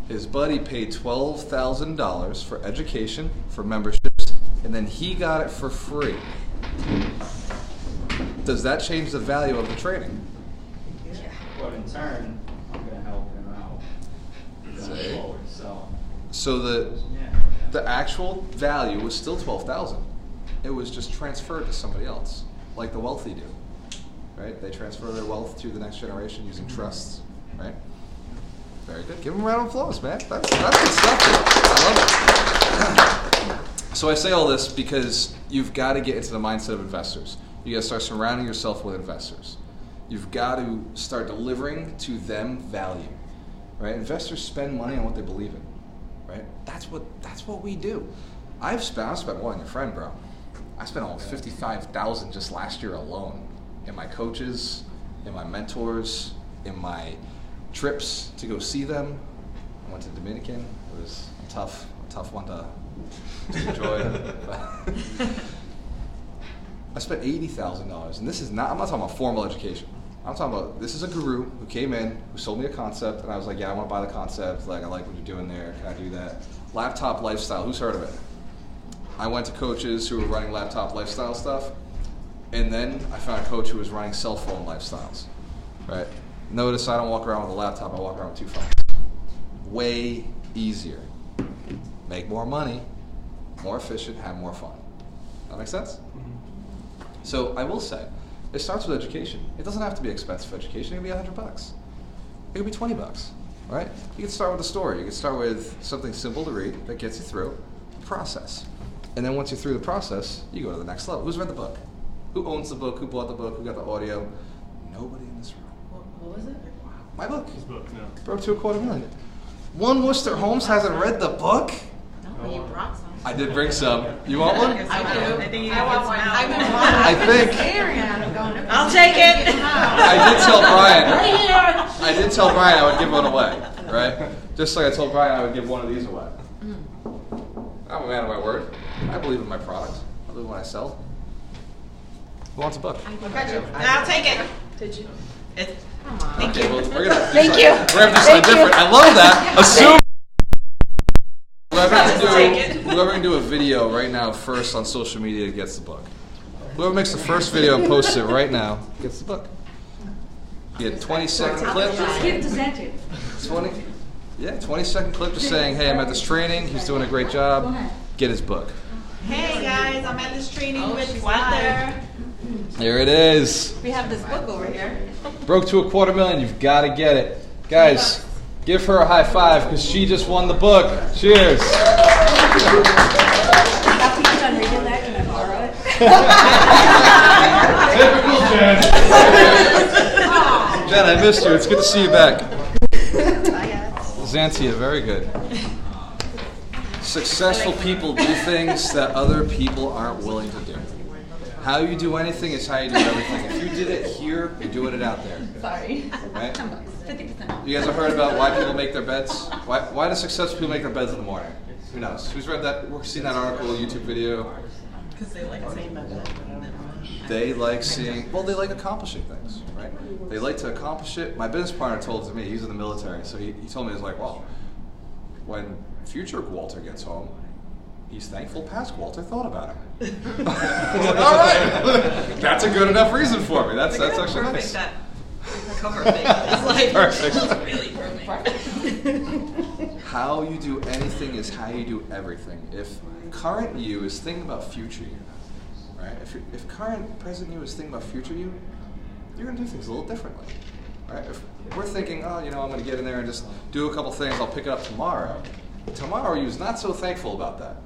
S1: His buddy paid $12,000 for education, for memberships, and then he got it for free. Does that change the value of the training?
S7: But in turn, I'm going to help him out going
S1: See?
S7: forward.
S1: So
S7: Yeah.
S1: the actual value was still $12,000. It was just transferred to somebody else, like the wealthy do, right? They transfer their wealth to the next generation using trusts, right? Very good. Give them a round of applause, man. That's good stuff. I love it. So I say all this because you've got to get into the mindset of investors. You got to start surrounding yourself with investors. You've got to start delivering to them value, right? Investors spend money on what they believe in, right? That's what we do. I've spent more than your friend, bro. I spent almost $55,000 just last year alone in my coaches, in my mentors, in my trips to go see them. I went to Dominican. It was a tough one to enjoy. I spent $80,000, and this is not, I'm not talking about formal education. I'm talking about, this is a guru who came in, who sold me a concept, and I was like, yeah, I want to buy the concept, like, I like what you're doing there, can I do that? Laptop lifestyle, who's heard of it? I went to coaches who were running laptop lifestyle stuff, and then I found a coach who was running cell phone lifestyles, right? Notice I don't walk around with a laptop, I walk around with 2 phones. Way easier. Make more money, more efficient, have more fun. That make sense? So I will say, it starts with education. It doesn't have to be expensive education. It can be $100. It could be $20, right? You can start with a story. You can start with something simple to read that gets you through the process. And then once you're through the process, you go to the next level. Who's read the book? Who owns the book? Who bought the book? Who got the audio? Nobody in this room.
S4: What was it?
S1: My book.
S6: His book, no.
S1: Broke to $250,000. One Worcester Holmes hasn't read the book?
S4: No, but you brought some.
S1: I did bring some. You want one?
S4: I do. I think you
S5: I want one.
S4: I've been
S1: I think.
S5: Staring at him going,
S4: I'll take it.
S1: I did tell Brian. I did tell Brian I would give one away, right? Just like I told Brian I would give one of these away. I'm a man of my word. I believe in my product. I believe in what I sell. Who wants a book?
S4: I'll take it. Did you? Come on. Thank
S1: Okay,
S4: you.
S1: well, we're gonna.
S5: Thank you.
S1: We're gonna do something different. I love that. Assume. Whoever can do a video right now first on social media gets the book. Whoever makes the first video and posts it right now gets the book. You get a 20-second clip.
S5: Just give it to Sanjay.
S1: 20-second clip just saying, hey, I'm at this training. He's doing a great job. Get his book.
S4: Hey guys, I'm at this training with Weather.
S1: There it is.
S4: We have this book over here.
S1: Broke to $250,000. You've got to get it. Guys, give her a high five because she just won the book. Cheers.
S5: After you're done reading that, can I borrow it?
S1: Typical Jen. Jen, I missed you. It's good to see you back.
S4: Bye guys.
S1: Xantia, very good. Successful people do things that other people aren't willing to do. How you do anything is how you do everything. If you did it here, you're doing it out there.
S4: Sorry.
S1: Right?
S4: 50%.
S1: You guys have heard about why people make their beds? Why do successful people make their beds in the morning? Who knows? Who's read that? We've seen that article, YouTube video.
S4: Because they like saying that.
S1: They like seeing, well, they like accomplishing things, right? They like to accomplish it. My business partner told it to me, he's in the military, so he told me, he's like, well, when future Walter gets home, he's thankful past Walter thought about him. I was like, all right, that's a good enough reason for me. That's actually nice.
S4: That cover thing. It's like
S1: Perfect.
S4: really perfect.
S1: How you do anything is how you do everything. If current you is thinking about future you, right? If current present you is thinking about future you, you're gonna do things a little differently, right? If we're thinking, oh, I'm gonna get in there and just do a couple things, I'll pick it up tomorrow. Tomorrow you is not so thankful about that.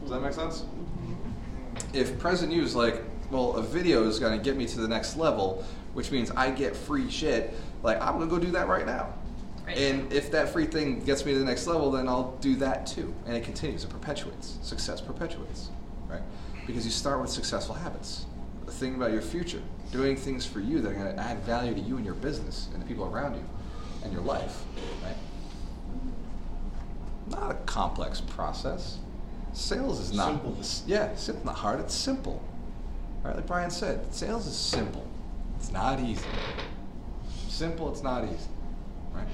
S1: Does that make sense? If present you is like, well, a video is gonna get me to the next level, which means I get free shit, like I'm gonna go do that right now.
S4: Right.
S1: And if that free thing gets me to the next level, then I'll do that too. And it continues, it perpetuates. Success perpetuates, right? Because you start with successful habits. Think about your future, doing things for you that are gonna add value to you and your business and the people around you and your life, right? Not a complex process. Sales is not,
S6: Simple.
S1: Sales is not hard, it's simple. Right, like Brian said, sales is simple. It's not easy. Simple, it's not easy, right?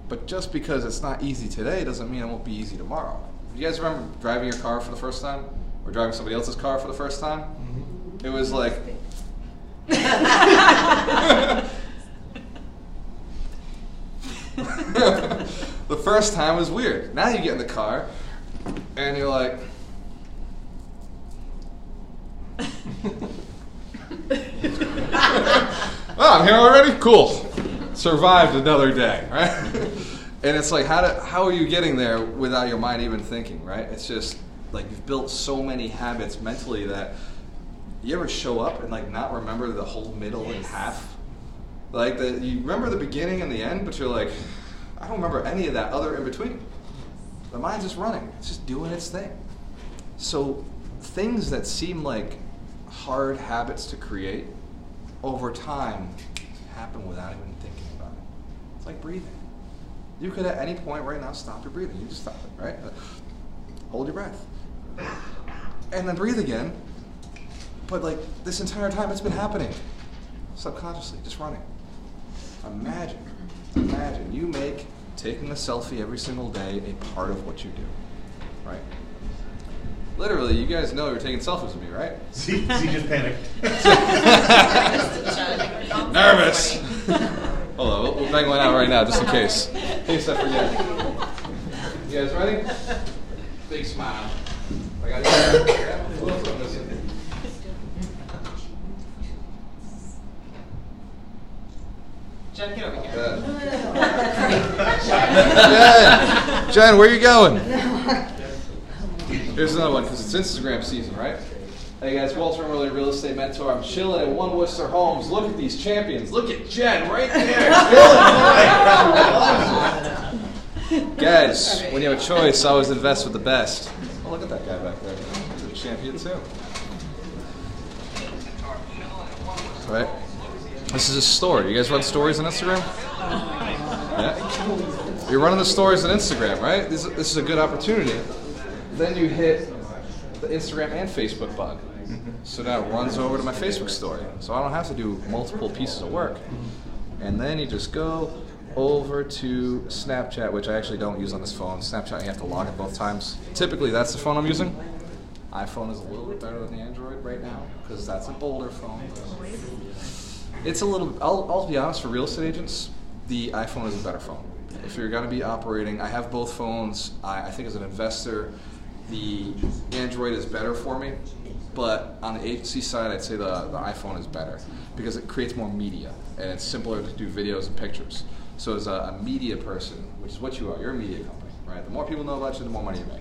S1: But just because it's not easy today doesn't mean it won't be easy tomorrow. You guys remember driving your car for the first time? Or driving somebody else's car for the first time? Mm-hmm. It was like... The first time was weird. Now you get in the car, and you're like... Oh, I'm here already? Cool. Survived another day, right? And it's like, how are you getting there without your mind even thinking, right? It's just like you've built so many habits mentally that you ever show up and like not remember the whole middle and half? Like you remember the beginning and the end, but you're like, I don't remember any of that other in between. The mind's just running. It's just doing its thing. So things that seem like hard habits to create, over time, happen without even thinking about it. It's like breathing. You could at any point right now stop your breathing. You just stop it, right? Hold your breath. And then breathe again. But like this entire time it's been happening. Subconsciously, just running. Imagine you make taking a selfie every single day a part of what you do, right? Literally, you guys know you're taking selfies with me, right?
S2: Z just panicked.
S1: Nervous. Hold on, we'll bang one out right now just in case. In case I forget. You guys ready? Big smile. I got you. Who else am I missing?
S4: Jen, get over here.
S1: Jen, where are you going? Here's another one, because it's Instagram season, right? Hey guys, Walter Early, real estate mentor. I'm chilling at One Worcester Homes. Look at these champions. Look at Jen right there. Chilling. Guys, when you have a choice, always invest with the best. Oh, look at that guy back there. He's a champion too. Right? This is a story. You guys run stories on Instagram? Yeah. You're running the stories on Instagram, right? This is a good opportunity. Then you hit the Instagram and Facebook bug. So now it runs over to my Facebook story. So I don't have to do multiple pieces of work. And then you just go over to Snapchat, which I actually don't use on this phone. Snapchat, you have to log it both times. Typically, that's the phone I'm using. iPhone is a little bit better than the Android right now, because that's an older phone. It's a little, I'll be honest, for real estate agents, the iPhone is a better phone. If you're going to be operating, I have both phones. I think as an investor, the Android is better for me, but on the agency side, I'd say the iPhone is better because it creates more media and it's simpler to do videos and pictures. So as a media person, which is what you are, you're a media company, right? The more people know about you, the more money you make.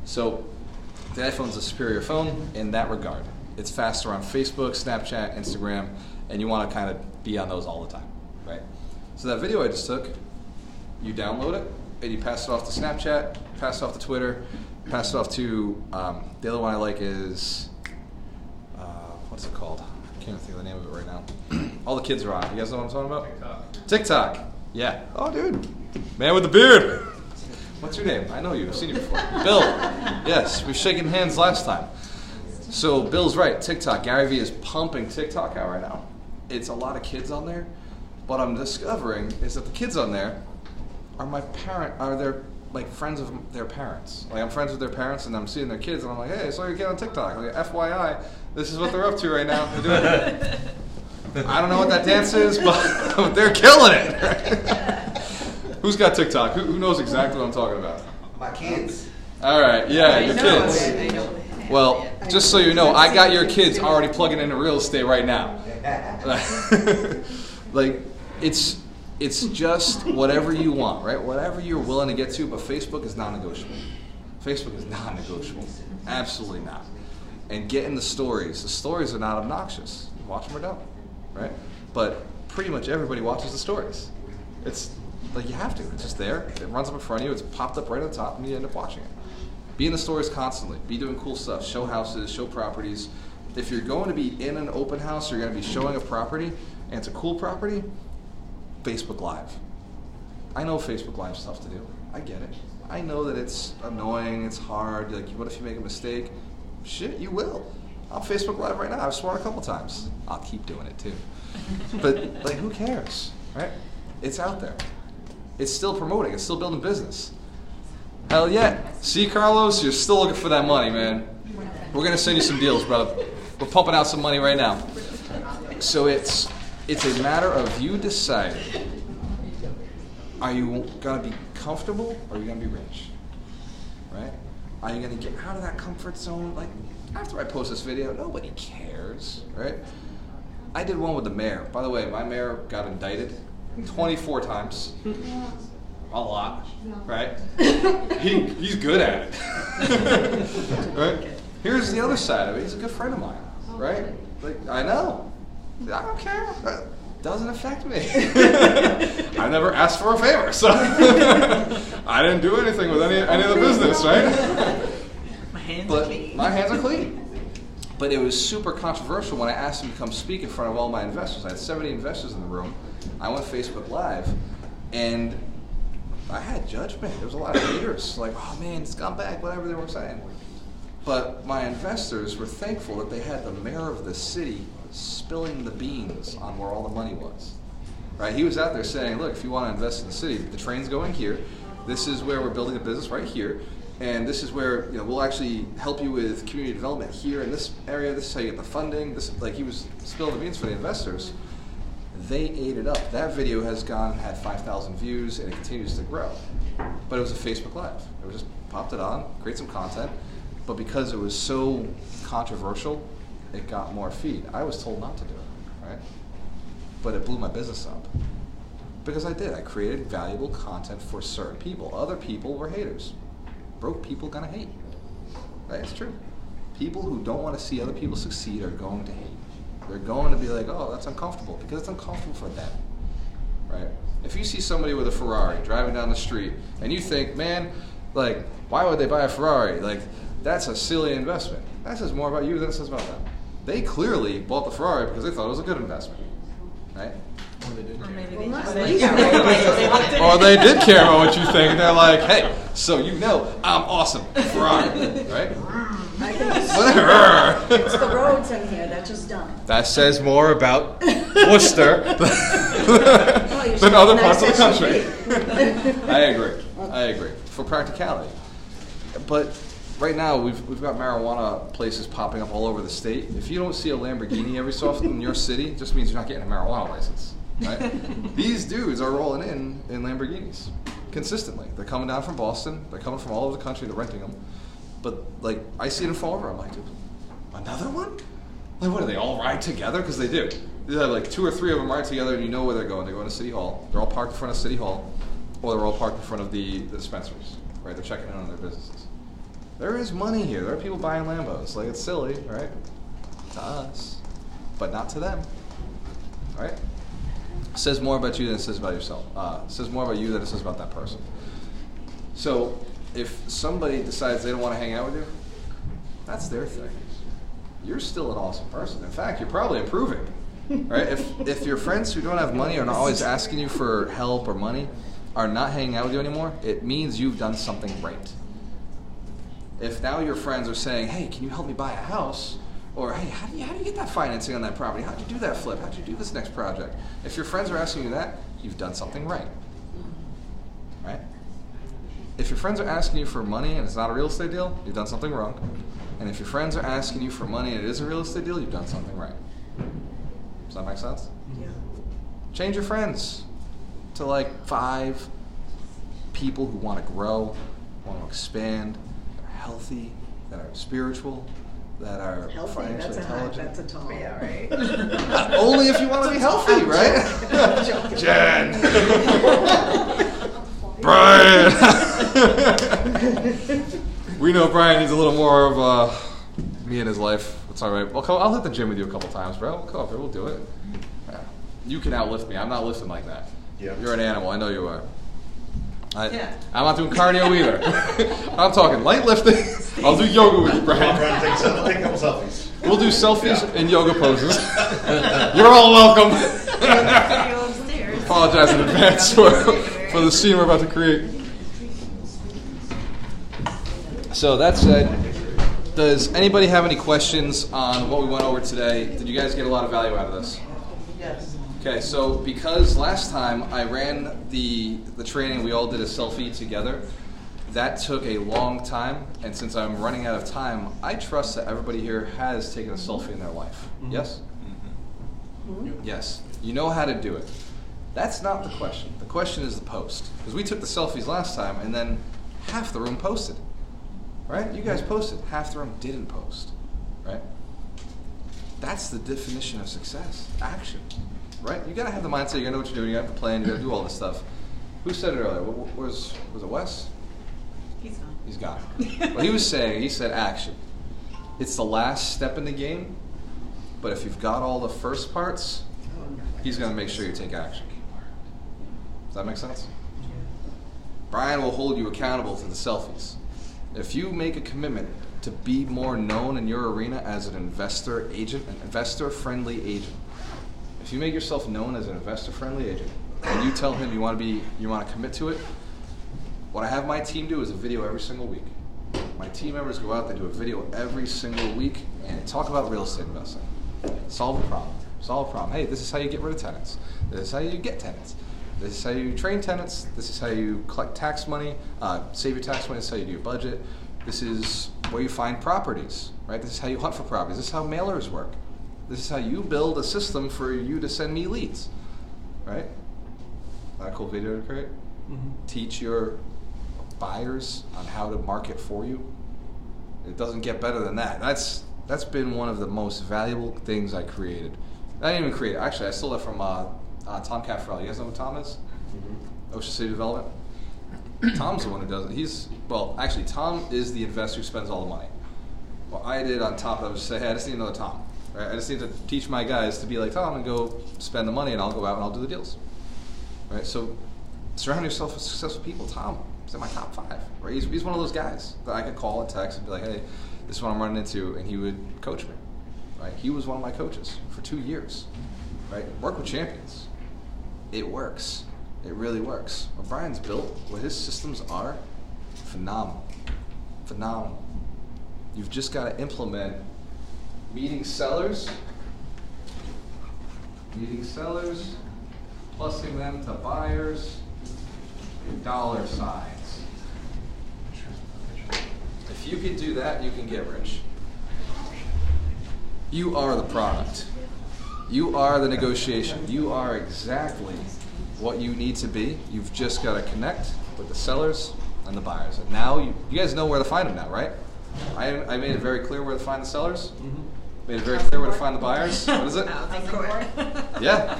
S1: So the iPhone is a superior phone in that regard. It's faster on Facebook, Snapchat, Instagram, and you want to kind of be on those all the time, right? So that video I just took, you download it, and you pass it off to Snapchat, pass it off to Twitter, pass it off to, the other one I like is, what's it called? I can't even think of the name of it right now. All the kids are on. You guys know what I'm talking about? TikTok. Yeah. Oh, dude. Man with the beard. What's your name? I know you. I've seen you before. Bill. Yes, we've shaken hands last time. So Bill's right. TikTok. Gary Vee is pumping TikTok out right now. It's a lot of kids on there. What I'm discovering is that the kids on there are they're like friends of their parents. Like I'm friends with their parents and I'm seeing their kids and I'm like, hey, I saw your kid on TikTok. Like, FYI, this is what they're up to right now. They're doing it. I don't know what that dance is, but they're killing it. Who's got TikTok? Who knows exactly what I'm talking about?
S8: My kids.
S1: All right, yeah, your kids.
S4: I know.
S1: Well, just so you know, I got your kids already plugging into real estate right now. Like, it's just whatever you want, right? Whatever you're willing to get to, but Facebook is non-negotiable. Facebook is non-negotiable. Absolutely not. And getting the stories are not obnoxious. Watch them or don't, right? But pretty much everybody watches the stories. It's like you have to. It's just there. It runs up in front of you. It's popped up right on the top, and you end up watching it. Be in the stories constantly. Be doing cool stuff. Show houses, show properties. If you're going to be in an open house, you're going to be showing a property, and it's a cool property, Facebook Live. I know Facebook Live's tough to do. I get it. I know that it's annoying, it's hard. Like, what if you make a mistake? Shit, you will. I'm Facebook Live right now. I've sworn a couple times. I'll keep doing it too. But like, who cares, right? It's out there. It's still promoting. It's still building business. Hell yeah. See, Carlos, you're still looking for that money, man. We're gonna send you some deals, brother. We're pumping out some money right now. So it's a matter of you deciding, are you going to be comfortable or are you going to be rich? Right? Are you going to get out of that comfort zone? Like, after I post this video, nobody cares, right? I did one with the mayor. By the way, my mayor got indicted 24 times. A lot, right? He's good at it. Right? Here's the other side of it. He's a good friend of mine, right? Like, I know. I don't care. It doesn't affect me. I never asked for a favor, so I didn't do anything with any of the business, right?
S4: My hands are clean.
S1: My hands are clean. But it was super controversial when I asked him to come speak in front of all my investors. I had 70 investors in the room. I went Facebook Live, and I had judgment. There was a lot of haters, like, oh man, it's gone back, whatever they were saying. But my investors were thankful that they had the mayor of the city spilling the beans on where all the money was. Right? He was out there saying, look, if you want to invest in the city, the train's going here. This is where we're building a business right here. And this is where we'll actually help you with community development here in this area. This is how you get the funding. This, like, he was spilling the beans for the investors. They ate it up. That video has had 5,000 views, and it continues to grow. But it was a Facebook Live. It just popped it on, create some content. But because it was so controversial, it got more feed. I was told not to do it, right? But it blew my business up. Because I did. I created valuable content for certain people. Other people were haters. Broke people gonna hate. Right? It's true. People who don't want to see other people succeed are going to hate. They're going to be like, oh, that's uncomfortable, because it's uncomfortable for them. Right? If you see somebody with a Ferrari driving down the street and you think, man, like, why would they buy a Ferrari? Like, that's a silly investment. That says more about you than it says about them. They clearly bought the Ferrari because they thought it was a good investment. Right?
S4: Or maybe they
S5: Well,
S4: just
S5: not
S4: didn't
S5: least.
S4: care.
S1: Or they did care about what you think. They're like, hey, so I'm awesome. Ferrari. Right?
S5: I think it's the roads in here that just dumb.
S1: That says more about Worcester
S5: Oh,
S1: than other parts of the
S5: nice
S1: country.
S5: SUV.
S1: I agree. For practicality. But right now, we've got marijuana places popping up all over the state. If you don't see a Lamborghini every so often in your city, it just means you're not getting a marijuana license. Right? These dudes are rolling in Lamborghinis consistently. They're coming down from Boston. They're coming from all over the country. They're renting them. But, like, I see them fall over. I'm like, dude, another one? Like, what, do they all ride together? Because they do. They have, like, 2 or 3 of them ride together, and you know where they're going. They're going to City Hall. They're all parked in front of City Hall, or they're all parked in front of the dispensaries. Right? They're checking in on their businesses. There is money here. There are people buying Lambos. Like, it's silly, right? To us. But not to them. Right? It says more about you than it says about yourself. It says more about you than it says about that person. So, if somebody decides they don't want to hang out with you, that's their thing. You're still an awesome person. In fact, you're probably improving. Right? If your friends who don't have money are not always asking you for help or money, are not hanging out with you anymore, it means you've done something right. If now your friends are saying, hey, can you help me buy a house? Or, hey, how do you get that financing on that property? How'd you do that flip? How'd you do this next project? If your friends are asking you that, you've done something right. Right? If your friends are asking you for money and it's not a real estate deal, you've done something wrong. And if your friends are asking you for money and it is a real estate deal, you've done something right. Does that make sense?
S5: Yeah.
S1: Change your friends to like 5 people who want to grow, want to expand, that are healthy, that are spiritual, that are
S5: Healthy,
S1: financially intelligent.
S5: that's a tall.
S4: Yeah, right.
S1: Only if you want to be healthy, right? Jen! Brian! We know Brian needs a little more of me in his life. It's all right. I'll hit the gym with you a couple times, bro. Come up here, we'll do it. Yeah. You can outlift me. I'm not lifting like that.
S2: Yeah.
S1: You're an animal. I know you are.
S4: Yeah.
S1: I'm not doing cardio either. I'm talking light lifting. I'll do yoga with you, Brian.
S2: Take a couple selfies.
S1: We'll do selfies and yoga poses. You're all welcome.
S4: Video upstairs.
S1: Apologize in advance for the scene we're about to create. So that said, does anybody have any questions on what we went over today? Did you guys get a lot of value out of this?
S5: Yes.
S1: Okay, so because last time I ran the training, we all did a selfie together. That took a long time, and since I'm running out of time, I trust that everybody here has taken a selfie in their life. Mm-hmm. Yes? Mm-hmm. Yes. You know how to do it. That's not the question. The question is the post. Because we took the selfies last time, and then half the room posted. Right? You guys posted. Half the room didn't post. Right? That's the definition of success. Action. Right? You gotta have the mindset, you gotta know what you're doing, you gotta have the plan, you gotta do all this stuff. Who said it earlier? Was it Wes?
S4: He's gone.
S1: He's gone. What he was saying, he said action. It's the last step in the game, but if you've got all the first parts, he's gonna make sure you take action. Does that make sense? Brian will hold you accountable to the selfies. If you make a commitment to be more known in your arena as an investor agent, an investor-friendly agent, if you make yourself known as an investor-friendly agent, and you tell him you want to commit to it, what I have my team do is a video every single week. My team members go out, they do a video every single week and talk about real estate investing. Solve a problem. Solve a problem. Hey, this is how you get rid of tenants. This is how you get tenants. This is how you train tenants. This is how you collect tax money, save your tax money. This is how you do your budget. This is where you find properties, right? This is how you hunt for properties. This is how mailers work. This is how you build a system for you to send me leads, right? Not a cool video to create? Mm-hmm. Teach your buyers on how to market for you. It doesn't get better than that. That's been one of the most valuable things I created. I didn't even create it. Actually, I stole that from Tom Caffarelli. You guys know who Tom is? Mm-hmm. Ocean City Development. Tom's the one who does it. Actually, Tom is the investor who spends all the money. What I did on top of it was say, hey, I just need another Tom. Right? I just need to teach my guys to be like Tom and go spend the money, and I'll go out and I'll do the deals. Right? So surround yourself with successful people. Tom is in my top 5. Right? He's one of those guys that I could call and text and be like, hey, this is what I'm running into, and he would coach me. Right? He was one of my coaches for 2 years. Right? Work with champions. It works. It really works. What Brian's built, what his systems are, phenomenal. Phenomenal. You've just got to implement meeting sellers, plusing them to buyers, and dollar signs. If you can do that, you can get rich. You are the product. You are the negotiation. You are exactly what you need to be. You've just got to connect with the sellers and the buyers. And now you guys know where to find them now, right? I made it very clear where to find the sellers. Mm-hmm. Made it very clear where to find the buyers. What is it? Yeah.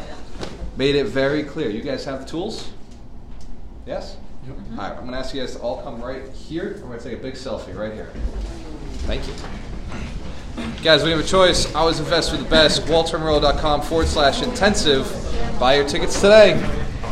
S1: Made it very clear. You guys have the tools? Yes? Yep. Mm-hmm. All right, I'm going to ask you guys to all come right here. We're going to take a big selfie right here. Thank you. Guys, we have a choice. Always invest with the best. WalterMonroe.com/intensive. Buy your tickets today.